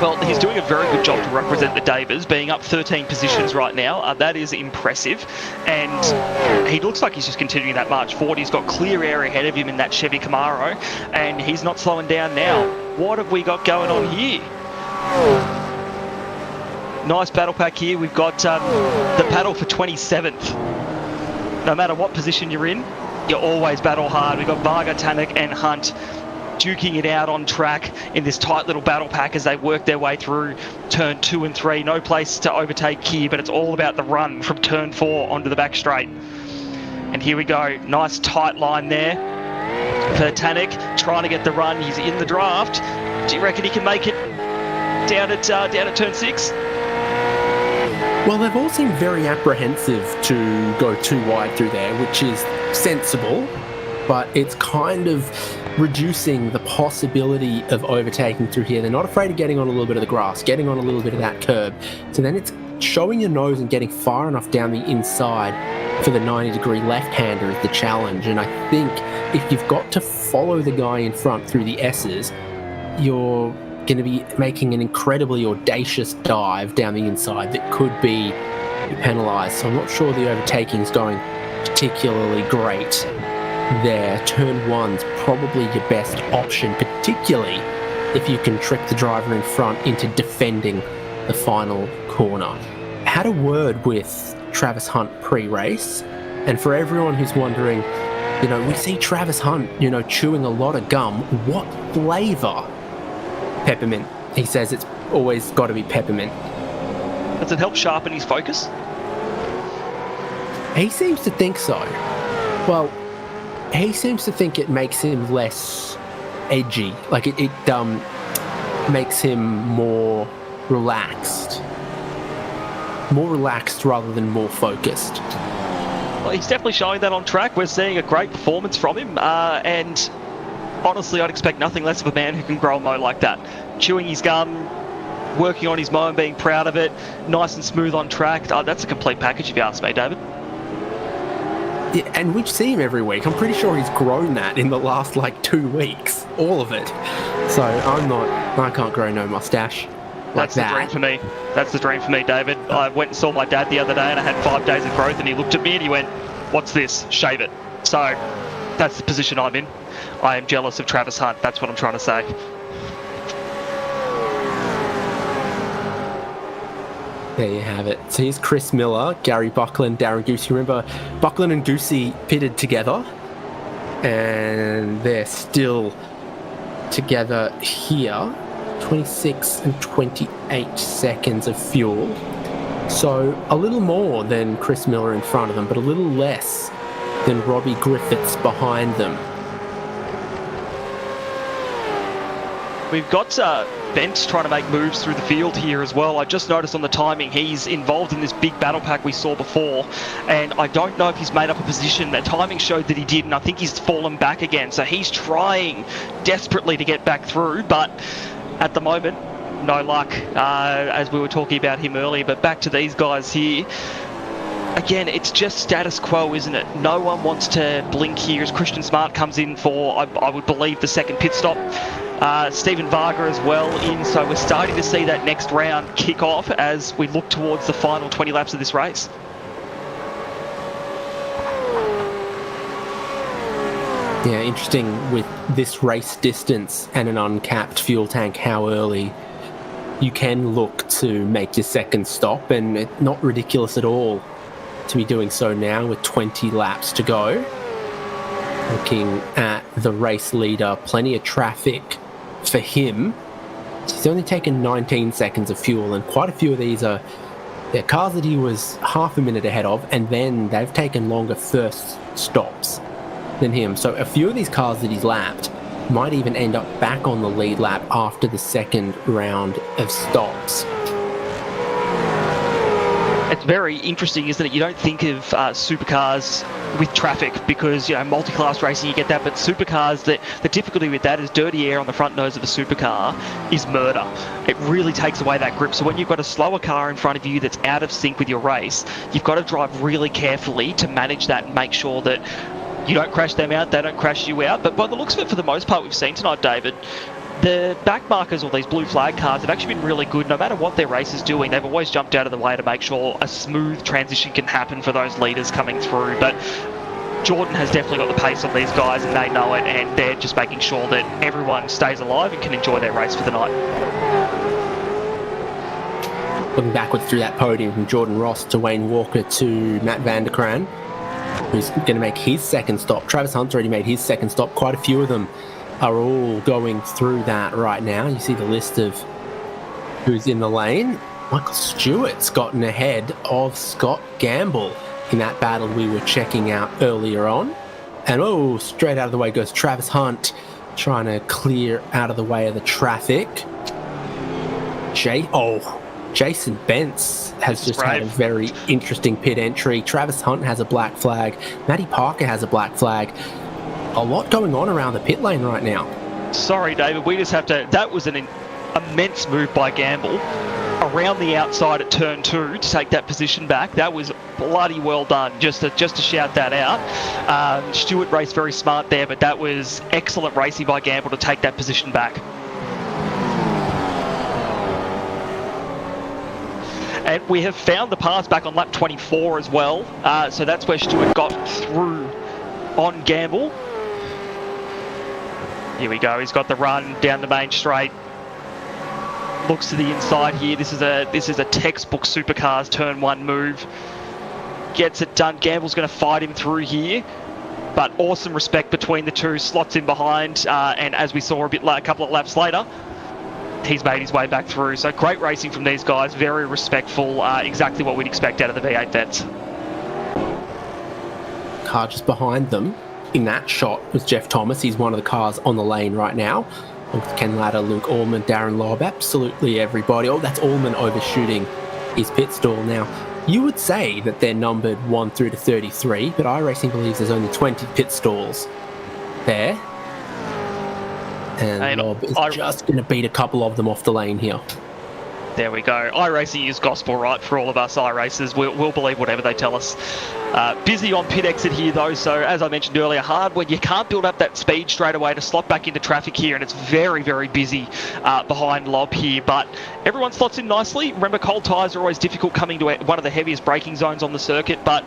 Well, he's doing a very good job to represent the Davers, being up 13 positions right now. That is impressive. And he looks like he's just continuing that march forward. He's got clear air ahead of him in that Chevy Camaro, and he's not slowing down now. What have we got going on here? Nice battle pack here. We've got the battle for 27th. No matter what position you're in, you always battle hard. We've got Varga, Tanek and Hunt duking it out on track in this tight little battle pack as they work their way through turn 2 and 3. No place to overtake here, but it's all about the run from turn 4 onto the back straight. And here we go. Nice tight line there for Tanek, trying to get the run. He's in the draft. Do you reckon he can make it down at turn 6? Well, they've all seemed very apprehensive to go too wide through there, which is sensible, but it's kind of reducing the possibility of overtaking through here. They're not afraid of getting on a little bit of the grass, getting on a little bit of that curb. So then it's showing your nose and getting far enough down the inside for the 90-degree left-hander is the challenge. And I think if you've got to follow the guy in front through the S's, you're going to be making an incredibly audacious dive down the inside that could be penalised. So I'm not sure the overtaking's going particularly great there. Turn 1's probably your best option, particularly if you can trick the driver in front into defending the final corner. I had a word with Travis Hunt pre-race, and for everyone who's wondering, we see Travis Hunt, chewing a lot of gum. What flavour? Peppermint. He says it's always got to be peppermint. Does it help sharpen his focus? He seems to think so. Well, he seems to think it makes him less edgy. Like it makes him more relaxed. More relaxed rather than more focused. Well, he's definitely showing that on track. We're seeing a great performance from him, and honestly, I'd expect nothing less of a man who can grow a mow like that. Chewing his gum, working on his mow and being proud of it, nice and smooth on track. That's a complete package if you ask me, David. Yeah, and we see him every week. I'm pretty sure he's grown that in the last 2 weeks. All of it. So I can't grow no mustache. That's the dream for me. That's the dream for me, David. I went and saw my dad the other day and I had 5 days of growth and he looked at me and he went, "What's this? Shave it." So that's the position I'm in. I am jealous of Travis Hunt. That's what I'm trying to say. There you have it. So here's Chris Miller, Gary Buckland, Darren Goosey. Remember, Buckland and Goosey pitted together, and they're still together here. 26 and 28 seconds of fuel. So a little more than Chris Miller in front of them, but a little less than Robbie Griffiths behind them. We've got Bent trying to make moves through the field here as well. I just noticed on the timing he's involved in this big battle pack we saw before, and I don't know if he's made up a position. The timing showed that he did, and I think he's fallen back again. So he's trying desperately to get back through, but at the moment, no luck, as we were talking about him earlier. But back to these guys here. Again, it's just status quo, isn't it? No one wants to blink here as Christian Smart comes in for, I would believe, the second pit stop. Stephen Varga as well in, so we're starting to see that next round kick off as we look towards the final 20 laps of this race. Yeah, interesting with this race distance and an uncapped fuel tank how early you can look to make your second stop, and it's not ridiculous at all to be doing so now with 20 laps to go. Looking at the race leader, plenty of traffic for him. He's only taken 19 seconds of fuel, and quite a few of these are cars that he was half a minute ahead of, and then they've taken longer first stops than him. So a few of these cars that he's lapped might even end up back on the lead lap after the second round of stops. It's very interesting, isn't it? You don't think of supercars with traffic because, multi-class racing, you get that, but supercars, the difficulty with that is dirty air on the front nose of a supercar is murder. It really takes away that grip. So when you've got a slower car in front of you that's out of sync with your race, you've got to drive really carefully to manage that and make sure that you don't crash them out, they don't crash you out. But by the looks of it, for the most part, we've seen tonight, David, the back markers, or these blue flag cars, have actually been really good. No matter what their race is doing, they've always jumped out of the way to make sure a smooth transition can happen for those leaders coming through. But Jordan has definitely got the pace on these guys, and they know it, and they're just making sure that everyone stays alive and can enjoy their race for the night. Looking backwards through that podium from Jordan Ross to Wayne Walker to Matt van der Kraan, who's going to make his second stop. Travis Hunt's already made his second stop. Quite a few of them are all going through that right now. You see the list of who's in the lane. Michael Stewart's gotten ahead of Scott Gamble in that battle we were checking out earlier on. And straight out of the way goes Travis Hunt, trying to clear out of the way of the traffic. Jason Bentz has just had a very interesting pit entry. Travis Hunt has a black flag. Matty Parker has a black flag. A lot going on around the pit lane right now. Sorry, David, we just have to... That was an immense move by Gamble around the outside at turn 2 to take that position back. That was bloody well done, just to shout that out. Stewart raced very smart there, but that was excellent racing by Gamble to take that position back. And we have found the pass back on lap 24 as well. So that's where Stewart got through on Gamble. Here we go. He's got the run down the main straight. Looks to the inside here. This is a textbook supercars turn 1 move. Gets it done. Gamble's going to fight him through here, but awesome respect between the two. Slots in behind, and as we saw a couple of laps later, he's made his way back through. So great racing from these guys. Very respectful. Exactly what we'd expect out of the V8 Vets. Car just behind them in that shot was Jeff Thomas. He's one of the cars on the lane right now. With Ken Latta, Luke Allman, Darren Lobb, absolutely everybody. That's Allman overshooting his pit stall. Now, you would say that they're numbered 1 through to 33, but iRacing believes there's only 20 pit stalls there. And Lobb is just going to beat a couple of them off the lane here. There we go. iRacing is gospel, right, for all of us iRacers. We'll believe whatever they tell us. Busy on pit exit here, though, so as I mentioned earlier, hard when you can't build up that speed straight away to slot back into traffic here, and it's very, very busy behind Lobb here, but everyone slots in nicely. Remember, cold tyres are always difficult coming to one of the heaviest braking zones on the circuit, but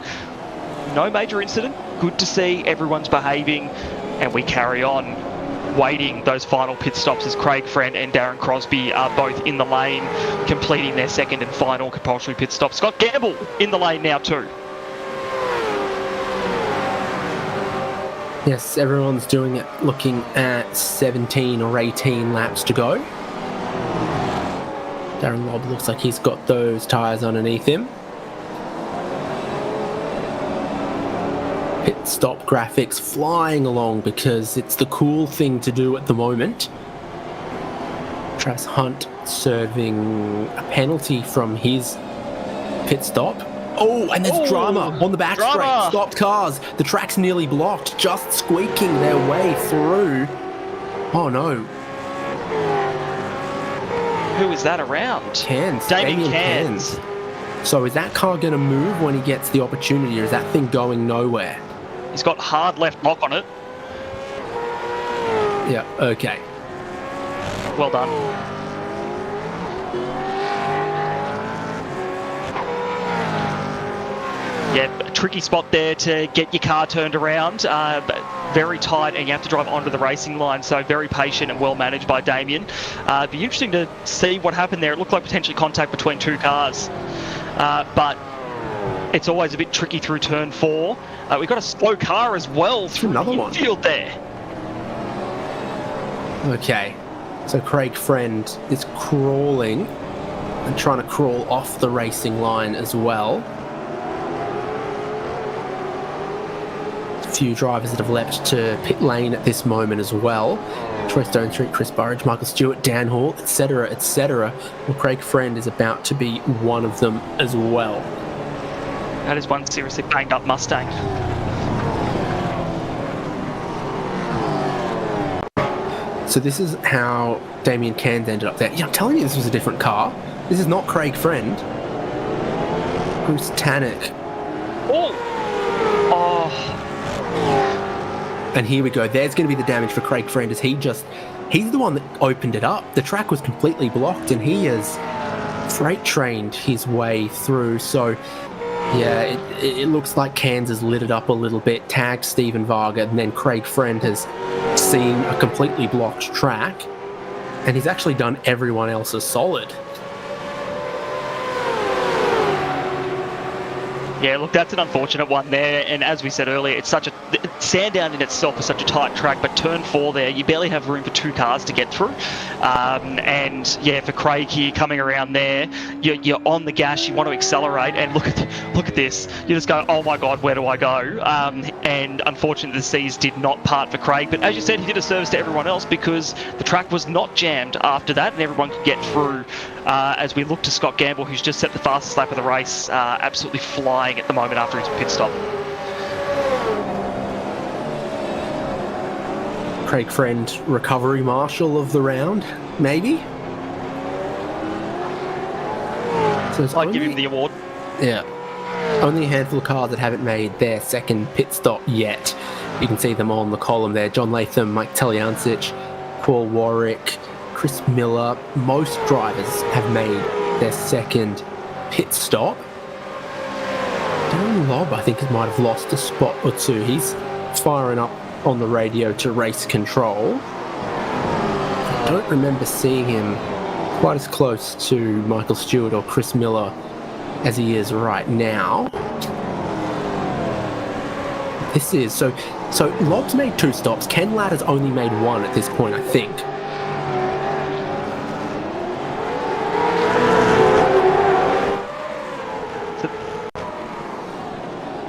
no major incident. Good to see everyone's behaving, and we carry on. Waiting those final pit stops as Craig Friend and Darren Crosby are both in the lane, completing their second and final compulsory pit stop. Scott Gamble in the lane now too. Yes, everyone's doing it, looking at 17 or 18 laps to go. Darren Lobb looks like he's got those tyres underneath him. Pit stop graphics flying along because it's the cool thing to do at the moment. Travis Hunt serving a penalty from his pit stop. And there's drama on the back straight. Stopped cars. The track's nearly blocked, just squeaking their way through. Oh no. Who is that around? Damien Cairns. So is that car going to move when he gets the opportunity, or is that thing going nowhere? He's got hard left lock on it. Yeah, okay. Well done. Yeah, a tricky spot there to get your car turned around. But very tight, and you have to drive onto the racing line. So very patient and well managed by Damien. It'd be interesting to see what happened there. It looked like potentially contact between two cars, but it's always a bit tricky through turn 4. We've got a slow car as well through another the one. infield there. Okay, so Craig Friend is crawling and trying to crawl off the racing line as well. A few drivers that have leapt to pit lane at this moment as well. Troy Stone Street, Chris Burridge, Michael Stewart, Dan Hall, etc., etc. Well, Craig Friend is about to be one of them as well. That is one seriously banged up Mustang. So this is how Damien Cairns ended up there. Yeah, I'm telling you, this was a different car. This is not Craig Friend. Bruce Tannock. Oh! And here we go. There's going to be the damage for Craig Friend as he's the one that opened it up. The track was completely blocked and he has freight trained his way through. So yeah, it looks like Cairns has lit it up a little bit, tagged Stephen Varga, and then Craig Friend has seen a completely blocked track, and he's actually done everyone else a solid. Yeah, look, that's an unfortunate one there, and as we said earlier, it's such a Sandown in itself is such a tight track, but turn 4 there, you barely have room for 2 cars to get through. And yeah, for Craig here coming around there, you're on the gas, you want to accelerate, and look at this. You just go, oh my God, where do I go? And unfortunately, the seas did not part for Craig. But as you said, he did a service to everyone else because the track was not jammed after that, and everyone could get through. As we look to Scott Gamble, who's just set the fastest lap of the race, absolutely flying at the moment after his pit stop. Craig Friend, recovery marshal of the round, maybe? So it's I'd give him the award. Yeah. Only a handful of cars that haven't made their second pit stop yet. You can see them on the column there. John Latham, Mike Teliancic, Paul Warwick, Chris Miller. Most drivers have made their second pit stop. Darren Lobb, I think, might have lost a spot or two. He's firing up on the radio to race control. I don't remember seeing him quite as close to Michael Stewart or Chris Miller as he is right now. This is so Lobb's made 2 stops. Ken Ladd has only made 1 at this point, I think.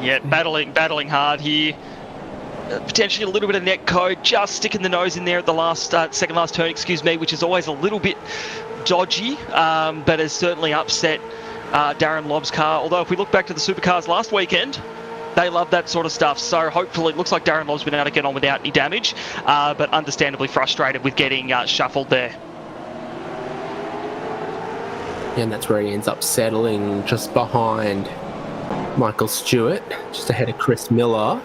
Yeah, battling hard here. Potentially a little bit of net code, just sticking the nose in there at the second last turn, which is always a little bit dodgy, but has certainly upset Darren Lobb's car. Although if we look back to the supercars last weekend, they love that sort of stuff. So hopefully it looks like Darren Lobb's been able to get on without any damage, but understandably frustrated with getting shuffled there. And that's where he ends up settling just behind Michael Stewart, just ahead of Chris Miller.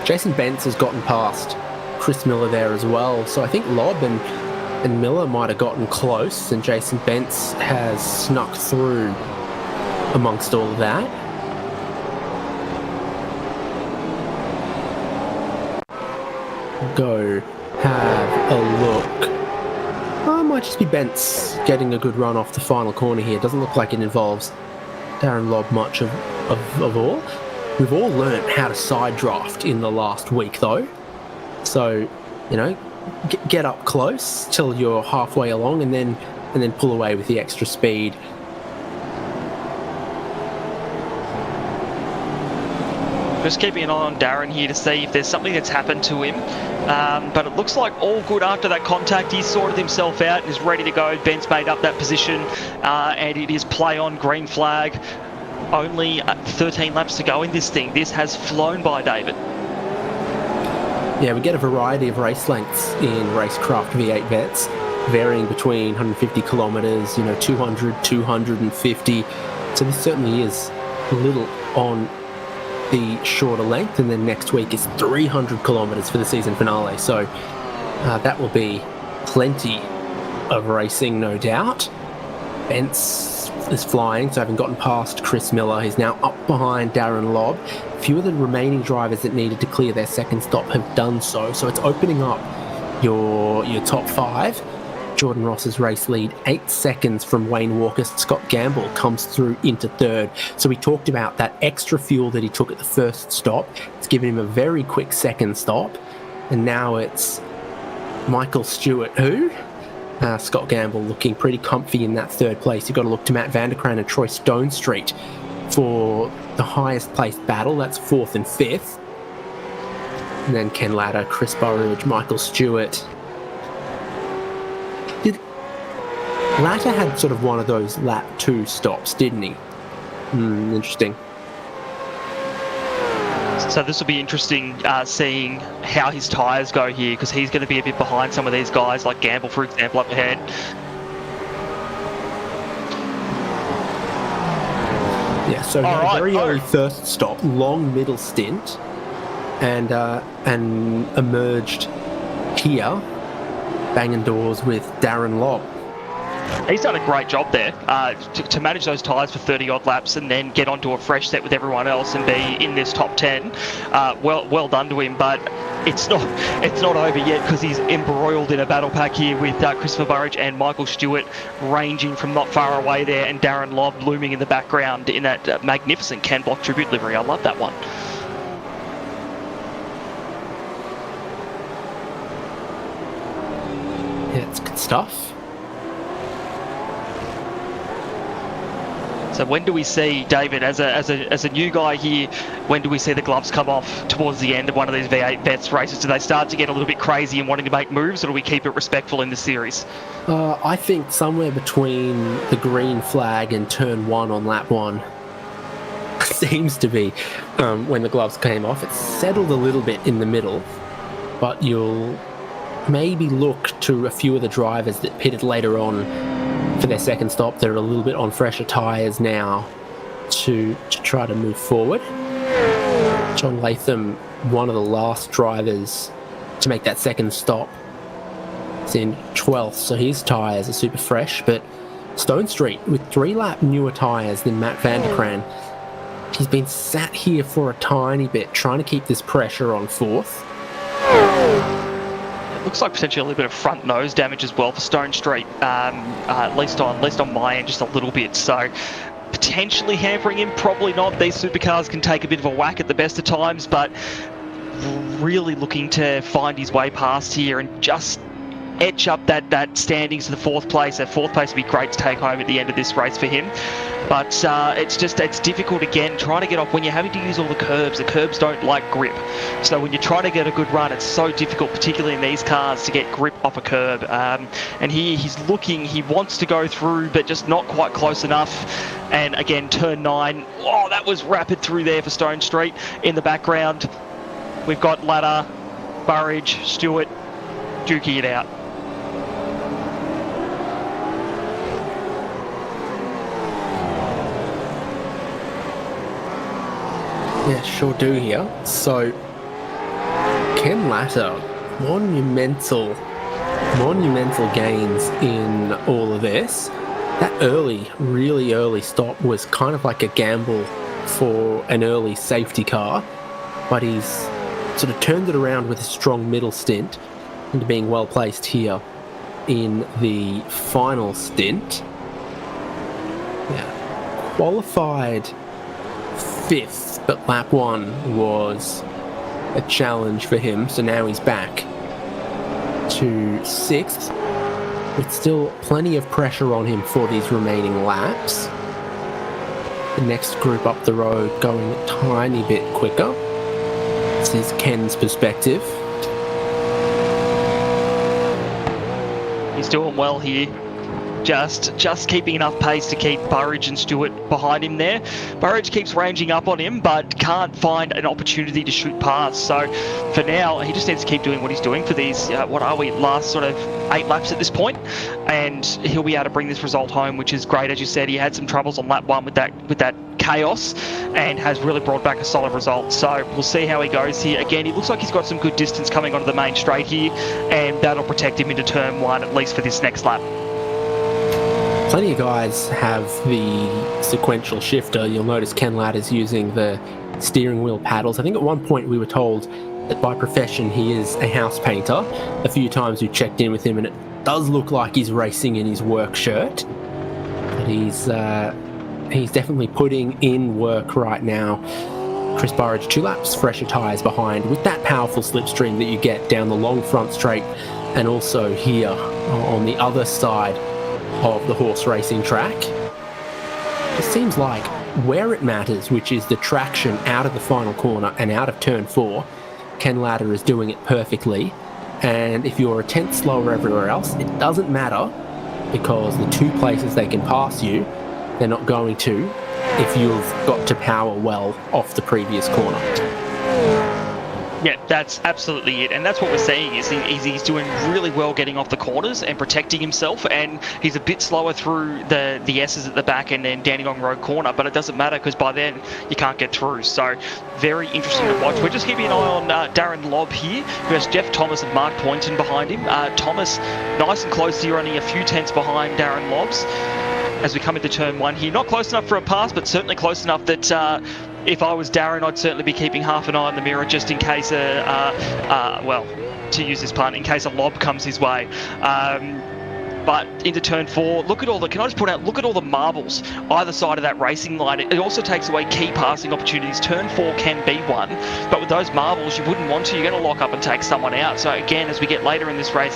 Jason Bentz has gotten past Chris Miller there as well. So I think Lobb and Miller might have gotten close, and Jason Bentz has snuck through amongst all of that. Go have a look. Might just be Bentz getting a good run off the final corner here. Doesn't look like it involves Darren Lobb much of all. We've all learnt how to side draft in the last week, though. So, get up close till you're halfway along, and then pull away with the extra speed. Just keeping an eye on Darren here to see if there's something that's happened to him. But it looks like all good after that contact. He's sorted himself out and is ready to go. Ben's made up that position, and it is play on, green flag. Only 13 laps to go in this thing. This has flown by, David. Yeah, we get a variety of race lengths in RaceKraft V8 Vets, varying between 150 kilometres, 200, 250. So this certainly is a little on the shorter length, and then next week is 300 kilometres for the season finale. So that will be plenty of racing, no doubt. Bence is flying, so having gotten past Chris Miller, he's now up behind Darren Lobb. A few of the remaining drivers that needed to clear their second stop have done so, so it's opening up your top 5. Jordan Ross's race lead 8 seconds from Wayne Walker. Scott Gamble comes through into third. So we talked about that extra fuel that he took at the first stop. It's given him a very quick second stop. And now it's Michael Stewart, who? Scott Gamble looking pretty comfy in that third place. You've got to look to Matt Vanderkraan and Troy Stonestreet for the highest placed battle. That's 4th and 5th. And then Ken Latta, Chris Burridge, Michael Stewart. Latta had sort of one of those lap 2 stops, didn't he? Interesting. So this will be interesting seeing how his tyres go here, because he's going to be a bit behind some of these guys, like Gamble, for example, up ahead. Yeah, so he had a very early first stop, long middle stint, and emerged here, banging doors with Darren Lobb. He's done a great job there to manage those tyres for 30-odd laps and then get onto a fresh set with everyone else and be in this top 10. Well done to him, but it's not over yet, because he's embroiled in a battle pack here with Christopher Burridge and Michael Stewart ranging from not far away there, and Darren Lobb looming in the background in that magnificent Ken Block tribute livery. I love that one. Yeah, it's good stuff. So when do we see, David, as a new guy here, when do we see the gloves come off towards the end of one of these V8 Vets races? Do they start to get a little bit crazy and wanting to make moves, or do we keep it respectful in the series? I think somewhere between the green flag and turn 1 on lap 1 seems to be when the gloves came off. It's settled a little bit in the middle, but you'll maybe look to a few of the drivers that pitted later on for their second stop. They're a little bit on fresher tyres now to try to move forward. John Latham, one of the last drivers to make that second stop, is in 12th, so his tyres are super fresh. But Stonestreet, with 3 lap newer tyres than Matt Vanderkraan, he's been sat here for a tiny bit trying to keep this pressure on 4th. Looks like potentially a little bit of front nose damage as well for Stonestreet, at least on my end, just a little bit. So potentially hampering him, probably not. These supercars can take a bit of a whack at the best of times, but really looking to find his way past here and just etch up that standings to the 4th place. That 4th place would be great to take home at the end of this race for him. But it's difficult again, trying to get off when you're having to use all the curbs. The curbs don't like grip. So when you're trying to get a good run, it's so difficult, particularly in these cars, to get grip off a curb. And he's looking, he wants to go through, but just not quite close enough. And again, turn 9. Oh, that was rapid through there for Stonestreet. In the background, we've got Latta, Burridge, Stewart, duking it out. Yeah, sure do here. So, Ken Latta, monumental gains in all of this. That really early stop was kind of like a gamble for an early safety car, but he's sort of turned it around with a strong middle stint into being well placed here in the final stint. Yeah, qualified 5th, but lap 1 was a challenge for him, so now he's back to 6th with still plenty of pressure on him for these remaining laps. The next group up the road going a tiny bit quicker. This is Ken's perspective. He's doing well here. Just keeping enough pace to keep Burridge and Stewart behind him there. Burridge keeps ranging up on him, but can't find an opportunity to shoot past. So for now, he just needs to keep doing what he's doing for these, last sort of 8 laps at this point, and he'll be able to bring this result home, which is great. As you said, he had some troubles on lap 1 with that chaos, and has really brought back a solid result. So we'll see how he goes here. Again, he looks like he's got some good distance coming onto the main straight here, and that'll protect him into turn 1, at least for this next lap. Plenty of guys have the sequential shifter. You'll notice Ken Ladder's using the steering wheel paddles. I think at one point we were told that by profession he is a house painter. A few times we checked in with him and it does look like he's racing in his work shirt. But he's definitely putting in work right now. Chris Burridge 2 laps, fresher tyres behind with that powerful slipstream that you get down the long front straight and also here on the other side of the horse racing track. It seems like where it matters, which is the traction out of the final corner and out of turn 4, Ken Ladder is doing it perfectly. And if you're a tenth slower everywhere else, it doesn't matter because the 2 places they can pass you, they're not going to if you've got to power well off the previous corner. Yeah, that's absolutely it, and that's what we're seeing is he's doing really well getting off the corners and protecting himself, and he's a bit slower through the S's at the back and then Dandenong Road corner, but it doesn't matter because by then you can't get through. So very interesting to watch. We're just keeping an eye on Darren Lobb here, who has Jeff Thomas and Mark Poynton behind him. Thomas nice and close here, only a few tenths behind Darren Lobbs as we come into turn 1 here. Not close enough for a pass, but certainly close enough that if I was Darren, I'd certainly be keeping half an eye on the mirror just in case, well, to use this pun, in case a lob comes his way. But into turn 4, look at all the, can I just point out, look at all the marbles either side of that racing line. It also takes away key passing opportunities. Turn 4 can be one, but with those marbles, you wouldn't want to. You're going to lock up and take someone out. So again, as we get later in this race,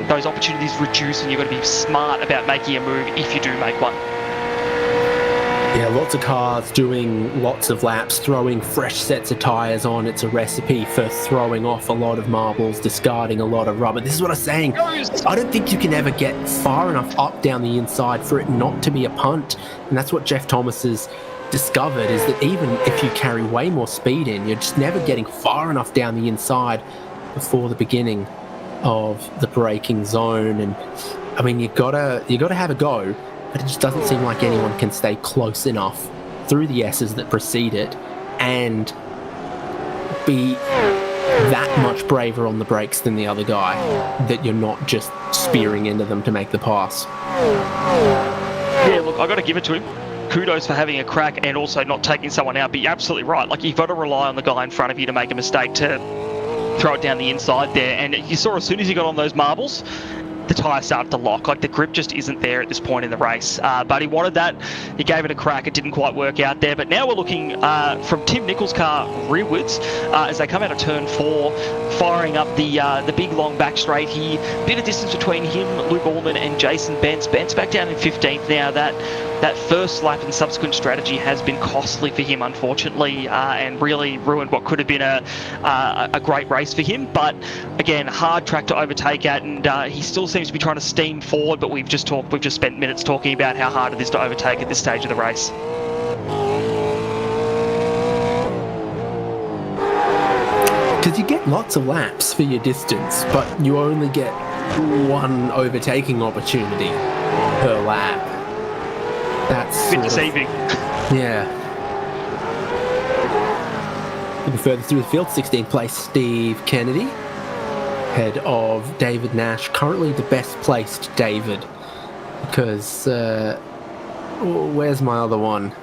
those opportunities reduce and you've got to be smart about making a move if you do make one. Yeah, lots of cars doing lots of laps, throwing fresh sets of tyres on. It's a recipe for throwing off a lot of marbles, discarding a lot of rubber. This is what I'm saying. I don't think you can ever get far enough up down the inside for it not to be a punt. And that's what Jeff Thomas has discovered, is that even if you carry way more speed in, you're just never getting far enough down the inside before the beginning of the braking zone. And I mean, you gotta have a go. But it just doesn't seem like anyone can stay close enough through the S's that precede it and be that much braver on the brakes than the other guy that you're not just spearing into them to make the pass. Yeah, look, I've got to give it to him. Kudos for having a crack and also not taking someone out. But you're absolutely right. Like, you've got to rely on the guy in front of you to make a mistake to throw it down the inside there. And you saw as soon as he got on those marbles, the tyre started to lock. Like, the grip just isn't there at this point in the race. But he wanted that. He gave it a crack. It didn't quite work out there. But now we're looking from Tim Nichols' car rearwards as they come out of turn 4, firing up the big long back straight here. Bit of distance between him, Luke Allman, and Jason Bentz. Bentz back down in 15th now. That first lap and subsequent strategy has been costly for him, unfortunately, and really ruined what could have been a great race for him. But again, hard track to overtake at, and he still seems to be trying to steam forward. But we've just spent minutes talking about how hard it is to overtake at this stage of the race. Because you get lots of laps for your distance, but you only get one overtaking opportunity per lap. That's a bit deceiving. Yeah. Looking further through the field, 16th place, Steve Kennedy, ahead of David Nash, currently the best placed David, because where's my other one?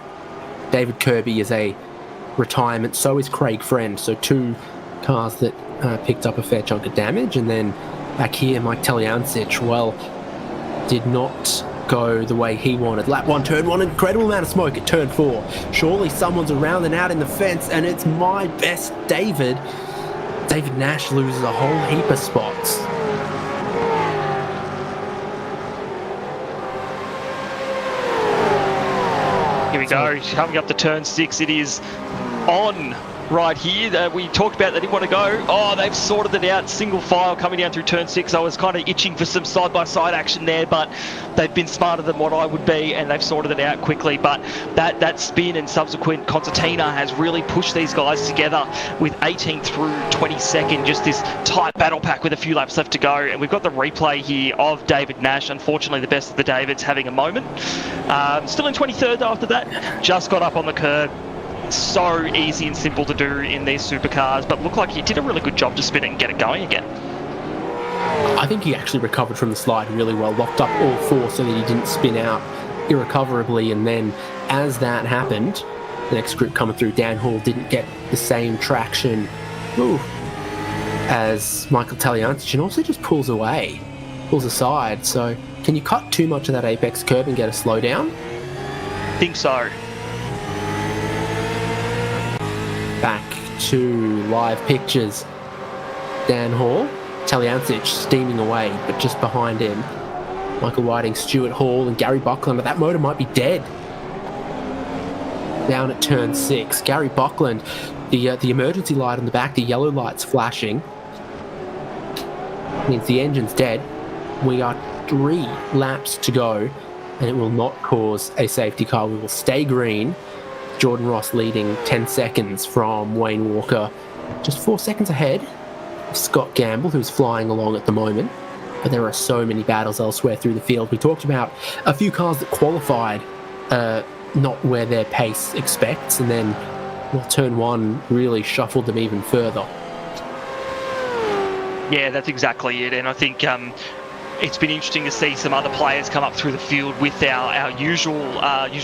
David Kirby is a retirement, so is Craig Friend, so 2 cars that picked up a fair chunk of damage. And then back here, Mike Teliancic, well, did not go the way he wanted. Lap 1, turn 1, incredible amount of smoke at turn 4. Surely someone's around and out in the fence, and it's my best David. David Nash loses a whole heap of spots. Here we go, coming up to turn 6, it is on right here. We talked about they didn't want to go. Oh, they've sorted it out, single file coming down through turn 6. I was kind of itching for some side-by-side action there, but they've been smarter than what I would be, and they've sorted it out quickly. But that spin and subsequent concertina has really pushed these guys together with 18th through 22nd, just this tight battle pack with a few laps left to go. And we've got the replay here of David Nash, unfortunately the best of the Davids having a moment. Still in 23rd after that, just got up on the curb. So easy and simple to do in these supercars, but looked like he did a really good job to spin it and get it going again. I think he actually recovered from the slide really well, locked up all four so that he didn't spin out irrecoverably, and then as that happened, the next group coming through, Dan Hall didn't get the same traction as Michael Taliancic, and also just pulls aside. So can you cut too much of that apex curve and get a slowdown? Think so. Back to live pictures. Dan Hall, Taliancic steaming away, but just behind him, Michael Whiting, Stuart Hall, and Gary Buckland. But that motor might be dead. Down at turn 6, Gary Buckland, the emergency light on the back, the yellow light's flashing. Means the engine's dead. We are 3 laps to go, and it will not cause a safety car. We will stay green. Jordan Ross leading 10 seconds from Wayne Walker, just 4 seconds ahead of Scott Gamble, who's flying along at the moment. But there are so many battles elsewhere through the field. We talked about a few cars that qualified not where their pace expects, and then turn 1 really shuffled them even further. Yeah, that's exactly it, and I think it's been interesting to see some other players come up through the field with our usual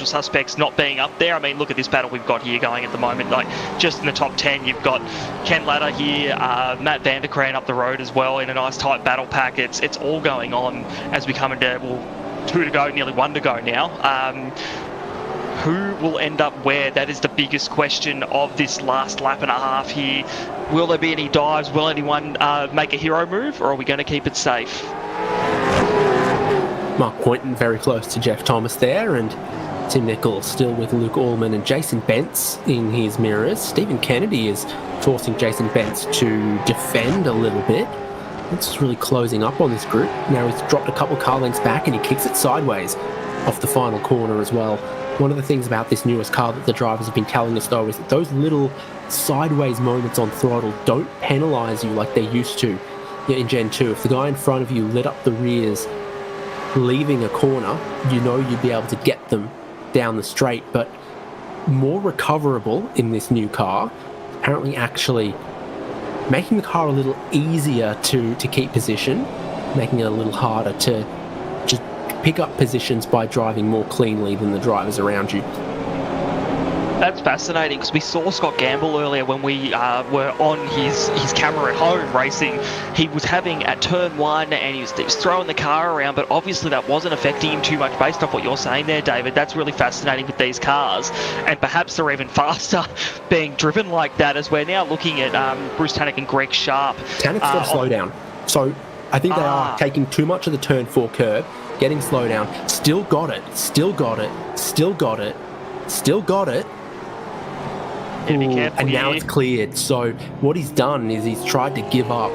suspects not being up there. I mean, look at this battle we've got here going at the moment. Like, just in the top 10, you've got Ken Latta here, Matt Vanderkraan up the road as well in a nice tight battle pack. It's all going on as we come into 2 to go, nearly 1 to go now. Who will end up where? That is the biggest question of this last lap and a half here. Will there be any dives? Will anyone make a hero move, or are we going to keep it safe? Mark Poynton very close to Jeff Thomas there, and Tim Nichols still with Luke Allman and Jason Bentz in his mirrors. Stephen Kennedy is forcing Jason Bentz to defend a little bit. It's really closing up on this group. Now he's dropped a couple car lengths back and he kicks it sideways off the final corner as well. One of the things about this newest car that the drivers have been telling us, though, is that those little sideways moments on throttle don't penalise you like they used to in Gen 2. If the guy in front of you lit up the rears leaving a corner, you know you'd be able to get them down the straight. But more recoverable in this new car, apparently actually making the car a little easier to keep position, making it a little harder to just pick up positions by driving more cleanly than the drivers around you. That's fascinating, because we saw Scott Gamble earlier when we were on his camera at home racing. He was having at turn 1 and he was throwing the car around, but obviously that wasn't affecting him too much based off what you're saying there, David. That's really fascinating with these cars, and perhaps they're even faster being driven like that, as we're now looking at Bruce Tannock and Greg Sharp. Tannock's got to slow down. So I think they are taking too much of the turn 4 curve, getting slow down. Still got it. Be careful and now here. it's cleared. So what he's done is he's tried to give up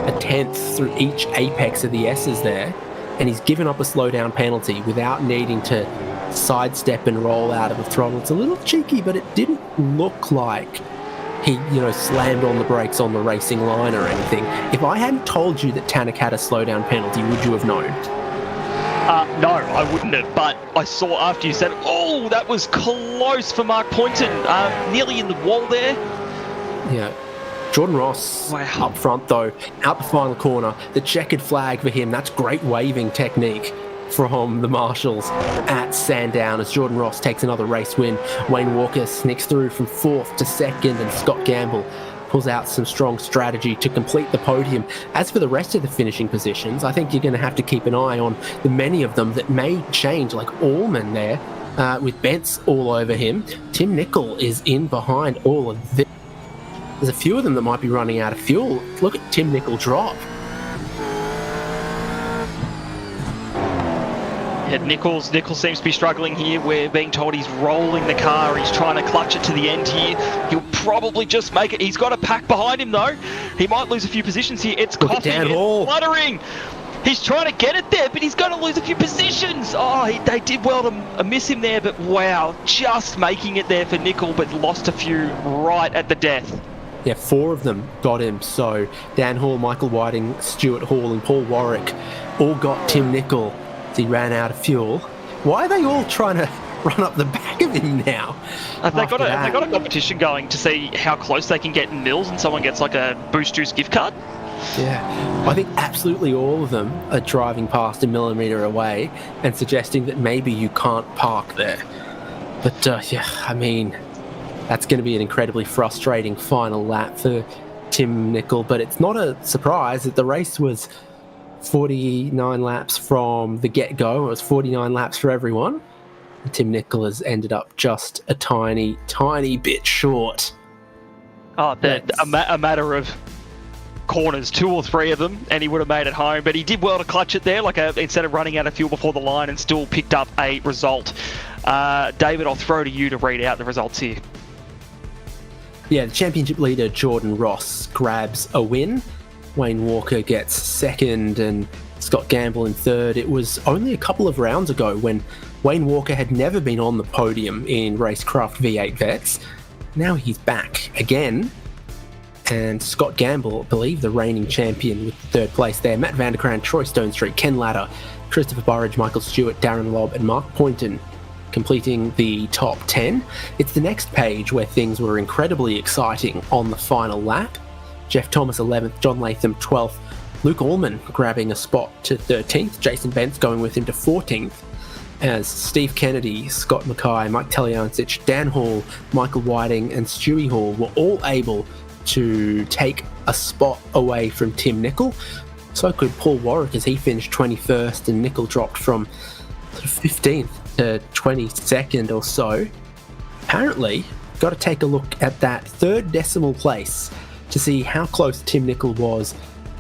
a 10th through each apex of the S's there, and he's given up a slowdown penalty without needing to sidestep and roll out of the throttle. It's a little cheeky, but it didn't look like he, slammed on the brakes on the racing line or anything. If I hadn't told you that Tannock had a slowdown penalty, would you have known? No, I wouldn't have, but I saw after you said, oh, that was close for Mark Poynton, nearly in the wall there. Yeah. Jordan Ross up front, though, out the final corner. The checkered flag for him, that's great waving technique from the marshals at Sandown as Jordan Ross takes another race win. Wayne Walker sneaks through from 4th to 2nd, and Scott Gamble pulls out some strong strategy to complete the podium. As for the rest of the finishing positions, I think you're going to have to keep an eye on the many of them that may change, like Allman there, with Bentz all over him. Tim Nichol is in behind all of this. There's a few of them that might be running out of fuel. Look at Tim Nichol drop. Yeah, Nichols seems to be struggling here. We're being told he's rolling the car. He's trying to clutch it to the end here. He'll probably just make it. He's got a pack behind him, though. He might lose a few positions here. It's coughing. It's fluttering. He's trying to get it there, but he's going to lose a few positions. Oh, they did well to miss him there, but wow, just making it there for Nichol, but lost a few right at the death. Yeah, 4 of them got him. So Dan Hall, Michael Whiting, Stuart Hall, and Paul Warwick all got Tim Nichol. He ran out of fuel. Why are they all trying to run up the back of him now? Have they got a competition going to see how close they can get in Mills, and someone gets like a Boost Juice gift card? Yeah, I think absolutely all of them are driving past a millimetre away and suggesting that maybe you can't park there. But yeah, I mean, that's going to be an incredibly frustrating final lap for Tim Nicol, but it's not a surprise that the race was 49 laps from the get-go. It was 49 laps for everyone. And Tim Nicol has ended up just a tiny, tiny bit short. Oh, a matter of corners, 2 or 3 of them, and he would have made it home. But he did well to clutch it there, instead of running out of fuel before the line, and still picked up a result. David, I'll throw to you to read out the results here. Yeah, the championship leader Jordan Ross grabs a win. Wayne Walker gets second and Scott Gamble in third. It was only a couple of rounds ago when Wayne Walker had never been on the podium in RaceKraft V8 Vets. Now he's back again. And Scott Gamble, I believe the reigning champion, with third place there. Matt Vanderkrant, Troy Stonestreet, Ken Latta, Christopher Burridge, Michael Stewart, Darren Lobb and Mark Poynton completing the top 10. It's the next page where things were incredibly exciting on the final lap. Jeff Thomas 11th, John Latham 12th, Luke Allman grabbing a spot to 13th, Jason Bentz going with him to 14th, as Steve Kennedy, Scott Mackay, Mike Teliancic, Dan Hall, Michael Whiting and Stewie Hall were all able to take a spot away from Tim Nicol. So could Paul Warwick, as he finished 21st and Nicol dropped from 15th to 22nd or so. Apparently, got to take a look at that third decimal place to see how close Tim Nicol was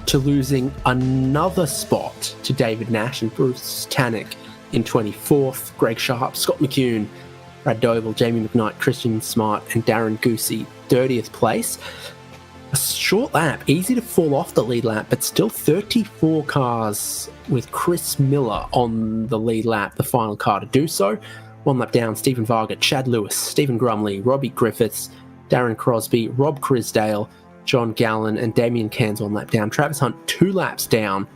to losing another spot to David Nash and Bruce Tannock in 24th, Greg Sharp, Scott McCune, Brad Doble, Jamie McKnight, Christian Smart and Darren Goosey 30th place. A short lap, easy to fall off the lead lap, but still 34 cars with Chris Miller on the lead lap, the final car to do so. One lap down, Stephen Varga, Chad Lewis, Stephen Grumley, Robbie Griffiths, Darren Crosby, Rob Crisdale, John Gallen and Damien Cairns 1 lap down. Travis Hunt 2 laps down.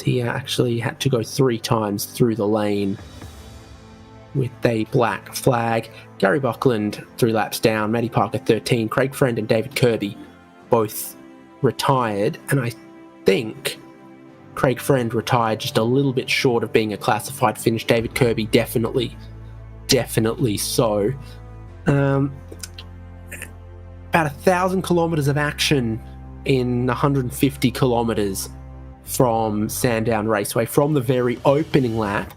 He actually had to go 3 times through the lane with a black flag. Gary Buckland 3 laps down. Matty Parker 13. Craig Friend and David Kirby both retired, and I think Craig Friend retired just a little bit short of being a classified finish. David Kirby definitely so. About 1,000 kilometres of action in 150 kilometres from Sandown Raceway, from the very opening lap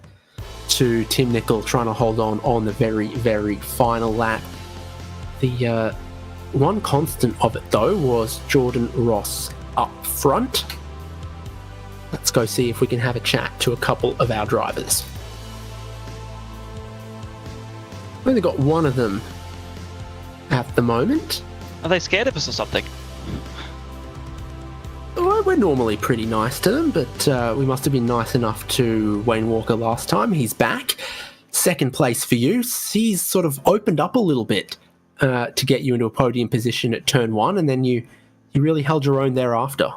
to Tim Nicol trying to hold on the very, very final lap. The one constant of it, though, was Jordan Ross up front. Let's go see if we can have a chat to a couple of our drivers. We've only got one of them at the moment. Are they scared of us or something? Well, we're normally pretty nice to them, but we must have been nice enough to Wayne Walker last time. He's back. Second place for you. He's sort of opened up a little bit to get you into a podium position at turn 1, and then you really held your own thereafter.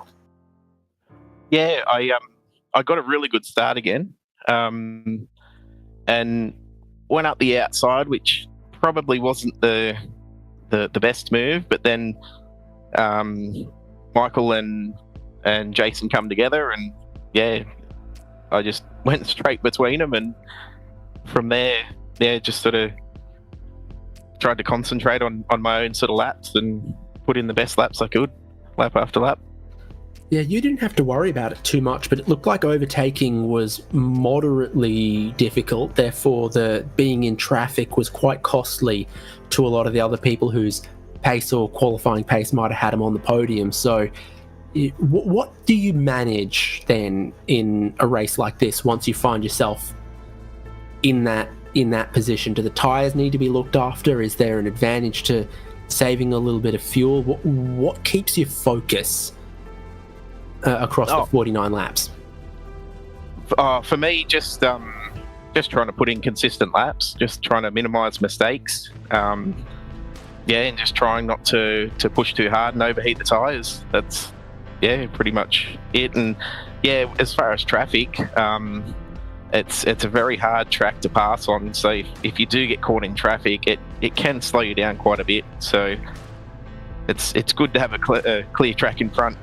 Yeah, I got a really good start again, and went up the outside, which probably wasn't the best move, but then Michael and Jason come together, and yeah, I just went straight between them, and from there, yeah, just sort of tried to concentrate on my own sort of laps and put in the best laps I could, lap after lap. Yeah, you didn't have to worry about it too much, but it looked like overtaking was moderately difficult. Therefore, the being in traffic was quite costly to a lot of the other people whose pace or qualifying pace might have had them on the podium. So what do you manage then in a race like this once you find yourself in that position? Do the tyres need to be looked after? Is there an advantage to saving a little bit of fuel? What keeps you focus across the 49 laps? For me, just trying to put in consistent laps, just trying to minimise mistakes. And just trying not to push too hard and overheat the tyres. That's pretty much it. And as far as traffic, it's a very hard track to pass on. So if you do get caught in traffic, it can slow you down quite a bit. So it's good to have a clear track in front.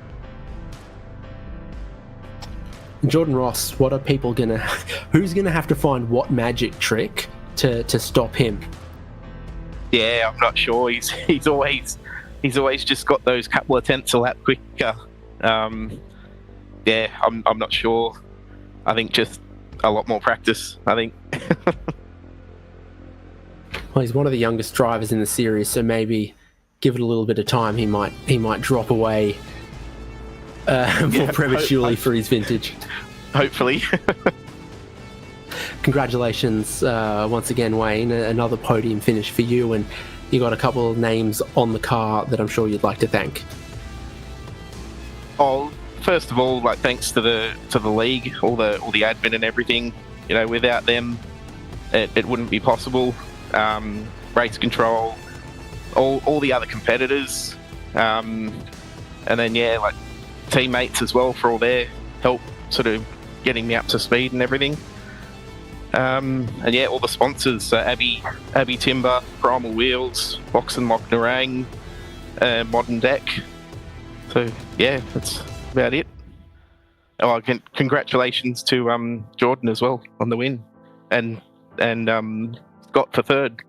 Jordan Ross, what are people who's gonna have to find what magic trick to stop him? Yeah, I'm not sure. He's always just got those couple of tenths a lap quicker. Yeah, I'm not sure. I think just a lot more practice, I think. Well, he's one of the youngest drivers in the series, so maybe give it a little bit of time. He might drop away more prematurely for his vintage. Hopefully. Congratulations once again, Wayne. Another podium finish for you, and you got a couple of names on the car that I'm sure you'd like to thank. Oh, first of all, thanks to the league, all the admin and everything. Without them, it wouldn't be possible. Race control, all the other competitors, and then teammates as well for all their help, sort of getting me up to speed and everything. And all the sponsors, Abbey Timber, Primal Wheels, Box and Mock Narang, Modern Deck. So yeah, that's about it. Oh, again, congratulations to Jordan as well on the win, and Scott for third.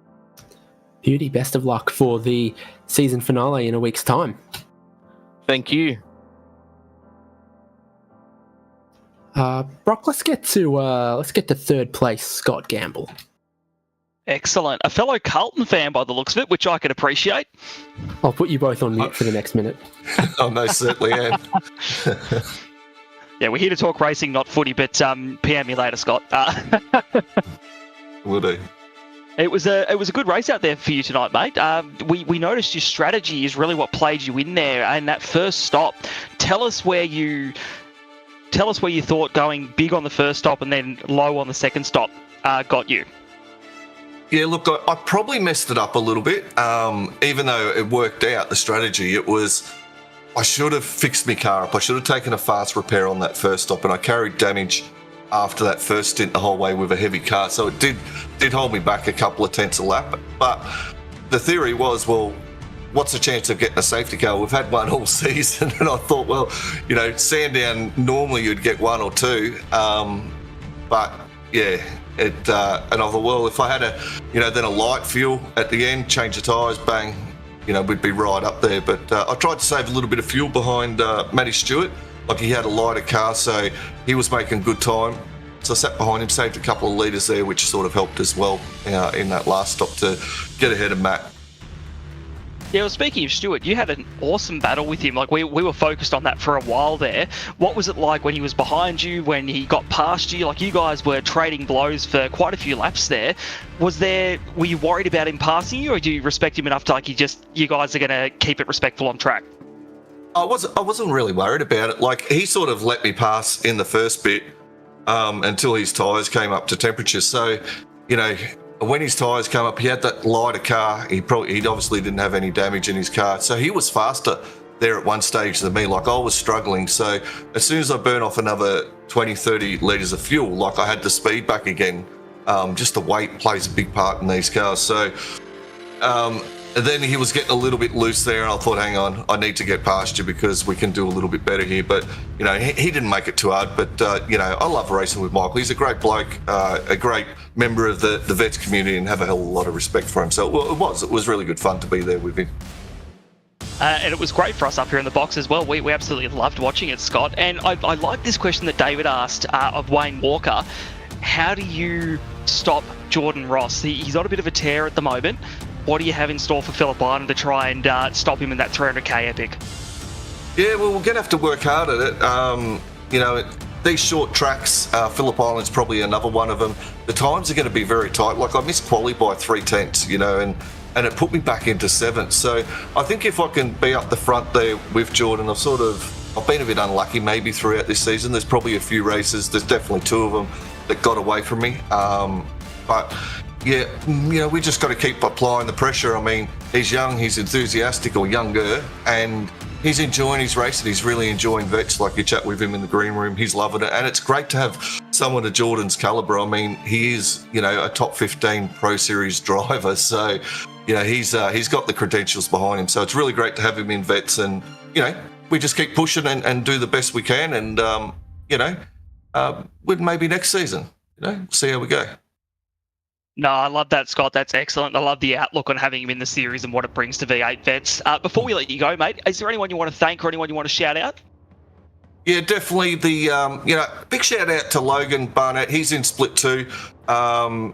Beauty, best of luck for the season finale in a week's time. Thank you. Brock, let's get to third place, Scott Gamble. Excellent. A fellow Carlton fan by the looks of it, which I can appreciate. I'll put you both on mute for the next minute. I most certainly am. Yeah, we're here to talk racing, not footy, but PM me later, Scott. Will do. It was a good race out there for you tonight, mate. We noticed your strategy is really what played you in there, and that first stop. Tell us where you thought going big on the first stop and then low on the second stop got you. Yeah, look, I probably messed it up a little bit. Even though it worked out, the strategy, I should have fixed my car up. I should have taken a fast repair on that first stop, and I carried damage after that first stint the whole way with a heavy car. So it did hold me back a couple of tenths a lap. But the theory was, well, what's the chance of getting a safety car? We've had one all season, and I thought, well, Sandown, normally you'd get one or two. But yeah, and I thought, well, if I had then a light fuel at the end, change the tyres, bang, we'd be right up there. But I tried to save a little bit of fuel behind Matty Stewart. He had a lighter car, so he was making good time. So I sat behind him, saved a couple of litres there, which sort of helped as well in that last stop to get ahead of Matt. Yeah, well, speaking of Stewart, you had an awesome battle with him. We were focused on that for a while there. What was it like when he was behind you, when he got past you? You guys were trading blows for quite a few laps there. Were you worried about him passing you, or do you respect him enough to you guys are going to keep it respectful on track? I wasn't really worried about it. He sort of let me pass in the first bit until his tyres came up to temperature. So, when his tyres came up, he had that lighter car. He obviously didn't have any damage in his car. So he was faster there at one stage than me. I was struggling. So as soon as I burn off another 20, 30 litres of fuel, I had the speed back again. Just the weight plays a big part in these cars. So and then he was getting a little bit loose there, and I thought, hang on, I need to get past you because we can do a little bit better here. But, he didn't make it too hard. But, I love racing with Michael. He's a great bloke, a great member of the vets community, and have a hell of a lot of respect for him. So it was really good fun to be there with him. And it was great for us up here in the box as well. We absolutely loved watching it, Scott. And I like this question that David asked of Wayne Walker. How do you stop Jordan Ross? He's on a bit of a tear at the moment. What do you have in store for Phillip Island to try and stop him in that 300k epic? Yeah, well, we're going to have to work hard at it. These short tracks, Phillip Island's probably another one of them. The times are going to be very tight. I missed quali by 3 tenths, and it put me back into 7th. So I think if I can be up the front there with Jordan, I've been a bit unlucky maybe throughout this season. There's probably a few races. There's definitely 2 of them that got away from me. But yeah, we just got to keep applying the pressure. He's young, he's enthusiastic, or younger, and he's enjoying his race, and he's really enjoying vets. You chat with him in the green room, he's loving it, and it's great to have someone of Jordan's calibre. He is, a top 15 Pro Series driver, so he's got the credentials behind him. So it's really great to have him in vets, and we just keep pushing and do the best we can, and with maybe next season. See how we go. No, I love that, Scott. That's excellent. I love the outlook on having him in the series and what it brings to V8 Vets. Before we let you go, mate, is there anyone you want to thank or anyone you want to shout out? Yeah, definitely big shout out to Logan Barnett. He's in Split 2.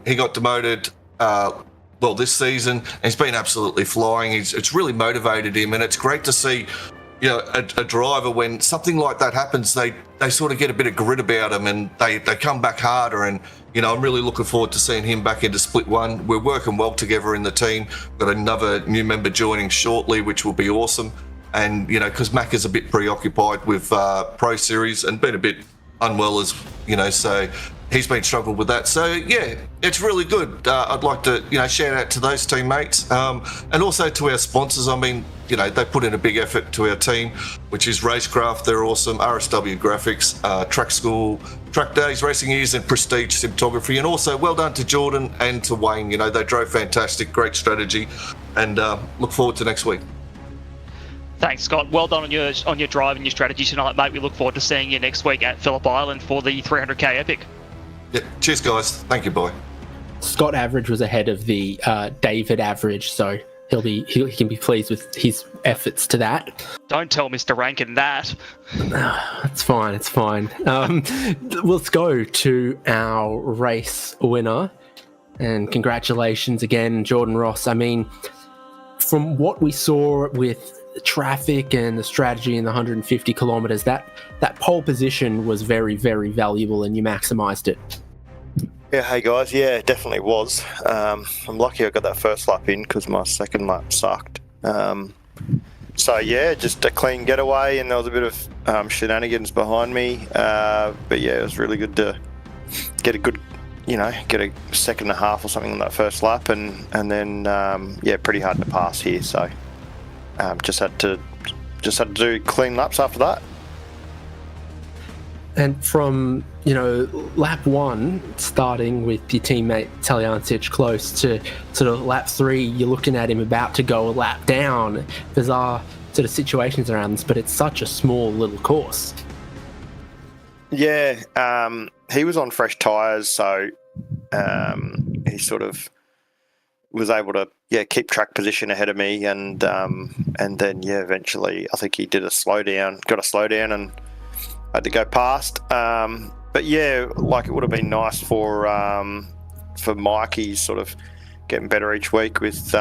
He got demoted, this season. And he's been absolutely flying. It's really motivated him, and it's great to see, a driver when something like that happens, they sort of get a bit of grit about them and they come back harder. And, I'm really looking forward to seeing him back into Split 1. We're working well together in the team. Got another new member joining shortly, which will be awesome. And, because Mac is a bit preoccupied with Pro Series and been a bit unwell so he's been struggling with that. So, yeah, it's really good. I'd like to, shout out to those teammates and also to our sponsors. I mean, they put in a big effort to our team, which is RaceKraft. They're awesome. RSW Graphics, Track School, Track Days, Racing Years, and Prestige Cinematography. And also, well done to Jordan and to Wayne. They drove fantastic, great strategy, and look forward to next week. Thanks, Scott. Well done on your drive and your strategy tonight, mate. We look forward to seeing you next week at Phillip Island for the 300k Epic. Yeah, cheers, guys. Thank you, boy. Scott Average was ahead of the David Average, so he can be pleased with his efforts to that. Don't tell Mr. Rankin that. It's fine. It's fine. Let's go to our race winner, and congratulations again, Jordan Ross. I mean, from what we saw with the traffic and the strategy in the 150 kilometers, that pole position was very, very valuable, and you maximized it. Yeah, hey guys, yeah, it definitely was. I'm lucky I got that first lap in because my second lap sucked. So yeah, just a clean getaway, and there was a bit of shenanigans behind me. But yeah, it was really good to get a good, get a second and a half or something on that first lap, and then pretty hard to pass here. So just had to do clean laps after that. And from, lap 1, starting with your teammate Taljancic close to sort of lap 3, you're looking at him about to go a lap down. Bizarre sort of situations around this, but it's such a small little course. Yeah, he was on fresh tyres, so he sort of was able to keep track position ahead of me, and then eventually I think he got a slowdown and had to go past. But yeah, like it would have been nice for Mike. He's sort of getting better each week with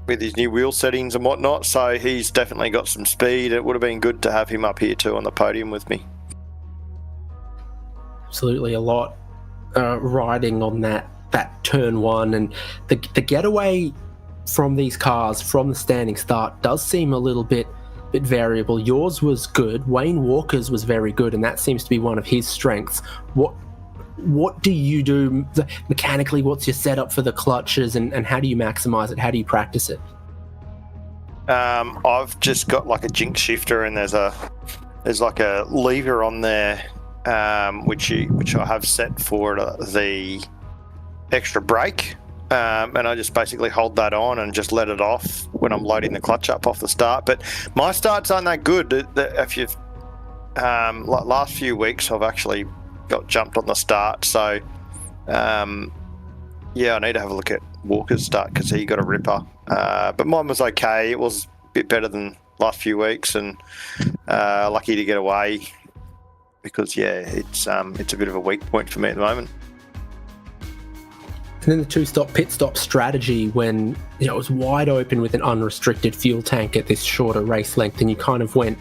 his new wheel settings and whatnot. So he's definitely got some speed. It would have been good to have him up here too on the podium with me. Absolutely, a lot riding on that turn 1, and the getaway from these cars from the standing start does seem a little bit variable. Yours was good. Wayne Walker's was very good, and that seems to be one of his strengths. What do you do mechanically? What's your setup for the clutches, and how do you maximize it? How do you practice it? I've just got like a jinx shifter, and there's like a lever on there, which I have set for the extra brake. And I just basically hold that on and just let it off when I'm loading the clutch up off the start. But my starts aren't that good. If you've last few weeks, I've actually got jumped on the start. So I need to have a look at Walker's start because he got a ripper. But mine was okay. It was a bit better than last few weeks, and lucky to get away because it's a bit of a weak point for me at the moment. And then the 2-stop pit stop strategy when it was wide open with an unrestricted fuel tank at this shorter race length, and you kind of went,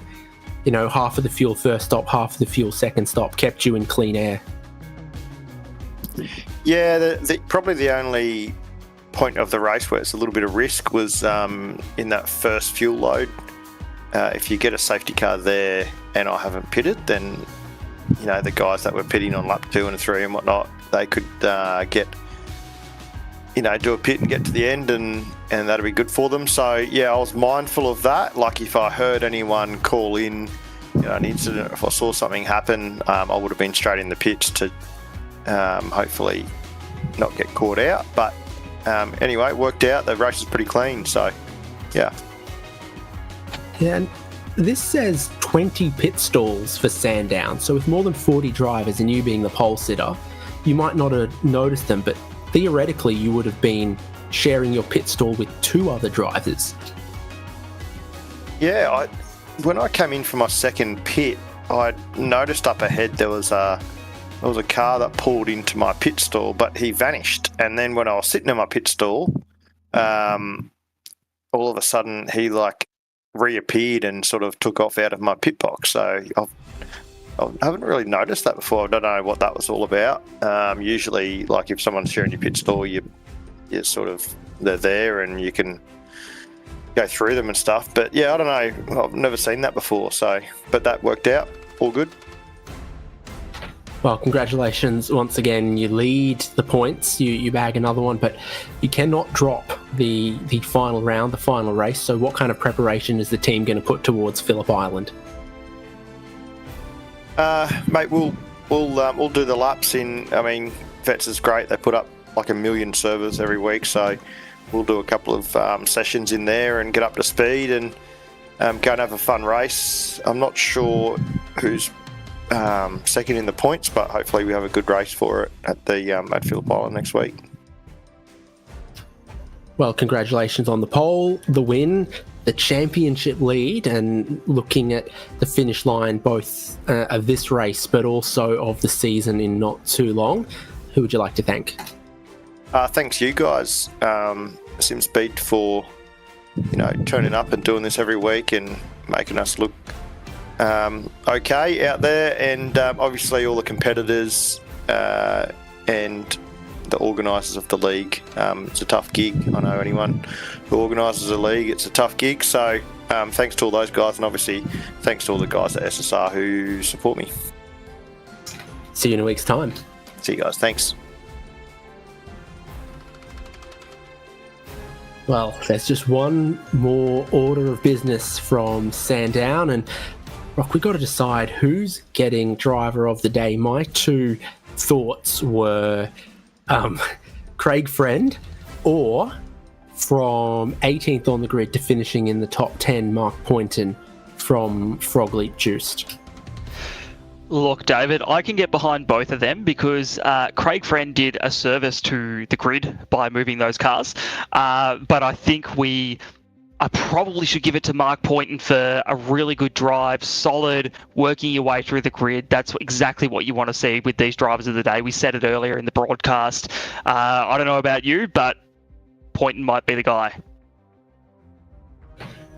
half of the fuel first stop, half of the fuel second stop, kept you in clean air. Yeah, probably the only point of the race where it's a little bit of risk was in that first fuel load. If you get a safety car there and I haven't pitted, then the guys that were pitting on lap 2 and 3 and whatnot, they could get do a pit and get to the end, and that'll be good for them. So I was mindful of that. Like if I heard anyone call in, an incident, if I saw something happen, I would have been straight in the pits to hopefully not get caught out. But anyway, it worked out. The race is pretty clean. So yeah. Yeah, and this says 20 pit stalls for Sandown. So with more than 40 drivers and you being the pole sitter, you might not have noticed them, but theoretically you would have been sharing your pit stall with 2 other drivers. Yeah, when I came in for my second pit, I noticed up ahead there was a car that pulled into my pit stall, but he vanished. And then when I was sitting in my pit stall, all of a sudden he reappeared and sort of took off out of my pit box. So I haven't really noticed that before. I don't know what that was all about. Usually, if someone's sharing your pit stall, they're there and you can go through them and stuff. But yeah, I don't know. I've never seen that before. But that worked out. All good. Well, congratulations once again. You lead the points. You bag another one, but you cannot drop the final round, the final race. So what kind of preparation is the team going to put towards Phillip Island? Mate, we'll do the laps in. I mean, Vets is great. They put up 1 million servers every week, so we'll do a couple of sessions in there and get up to speed and go and have a fun race. I'm not sure who's second in the points, but hopefully we have a good race for it at Phillip Island next week. Well, congratulations on the pole, the win, the championship lead, and looking at the finish line both of this race but also of the season in not too long. Who would you like to thank? Thanks you guys, SimSpeed, for turning up and doing this every week and making us look okay out there, and obviously all the competitors and the organisers of the league. It's a tough gig. I know anyone who organises a league, it's a tough gig. So thanks to all those guys, and obviously thanks to all the guys at SSR who support me. See you in a week's time. See you guys. Thanks. Well, there's just one more order of business from Sandown, and Rock, we've got to decide who's getting driver of the day. My 2 thoughts were Craig Friend, or from 18th on the grid to finishing in the top 10, Mark Poynton from Frogleap Juiced. Look, David, I can get behind both of them because Craig Friend did a service to the grid by moving those cars. But I think I probably should give it to Mark Poynton for a really good drive, solid, working your way through the grid. That's exactly what you want to see with these drivers of the day. We said it earlier in the broadcast. I don't know about you, but Poynton might be the guy.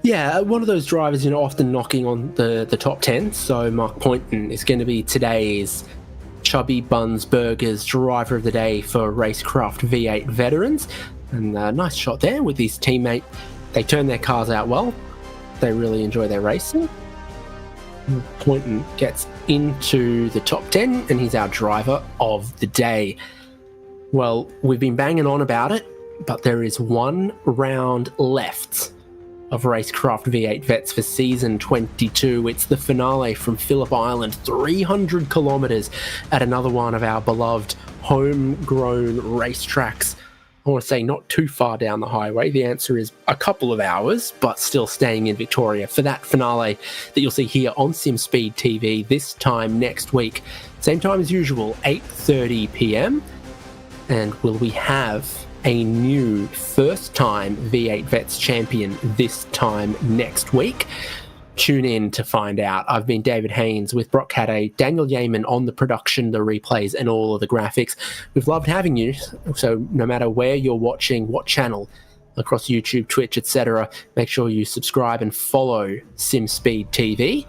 Yeah, one of those drivers, often knocking on the top 10. So Mark Poynton is going to be today's Chubby Buns Burgers driver of the day for RaceKraft V8 veterans. And a nice shot there with his teammate. They turn their cars out well. They really enjoy their racing. Poynton gets into the top 10 and he's our driver of the day. Well, we've been banging on about it, but there is 1 round left of RaceKraft V8 Vets for season 22. It's the finale from Phillip Island, 300 kilometres at another one of our beloved homegrown racetracks. I want to say not too far down the highway. The answer is a couple of hours, but still staying in Victoria for that finale that you'll see here on SimSpeed TV this time next week. Same time as usual, 8:30 p.m. And will we have a new first-time V8 Vets champion this time next week? Tune in to find out. I've been David Haynes with Brock Hadday, Daniel Yeaman on the production, the replays, and all of the graphics. We've loved having you, so no matter where you're watching, what channel, across YouTube, Twitch, etc., make sure you subscribe and follow SimSpeed TV.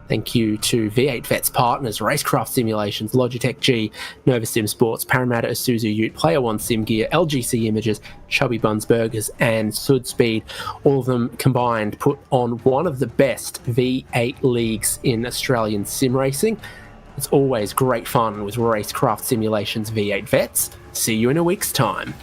Thank you to V8 Vets partners, RaceKraft Simulations, Logitech G, Nova Sim Sports, Parramatta Isuzu Ute, Player One Sim Gear, LGC Images, Chubby Buns Burgers, and SudSpeed. All of them combined put on one of the best V8 leagues in Australian sim racing. It's always great fun with RaceKraft Simulations V8 Vets. See you in a week's time.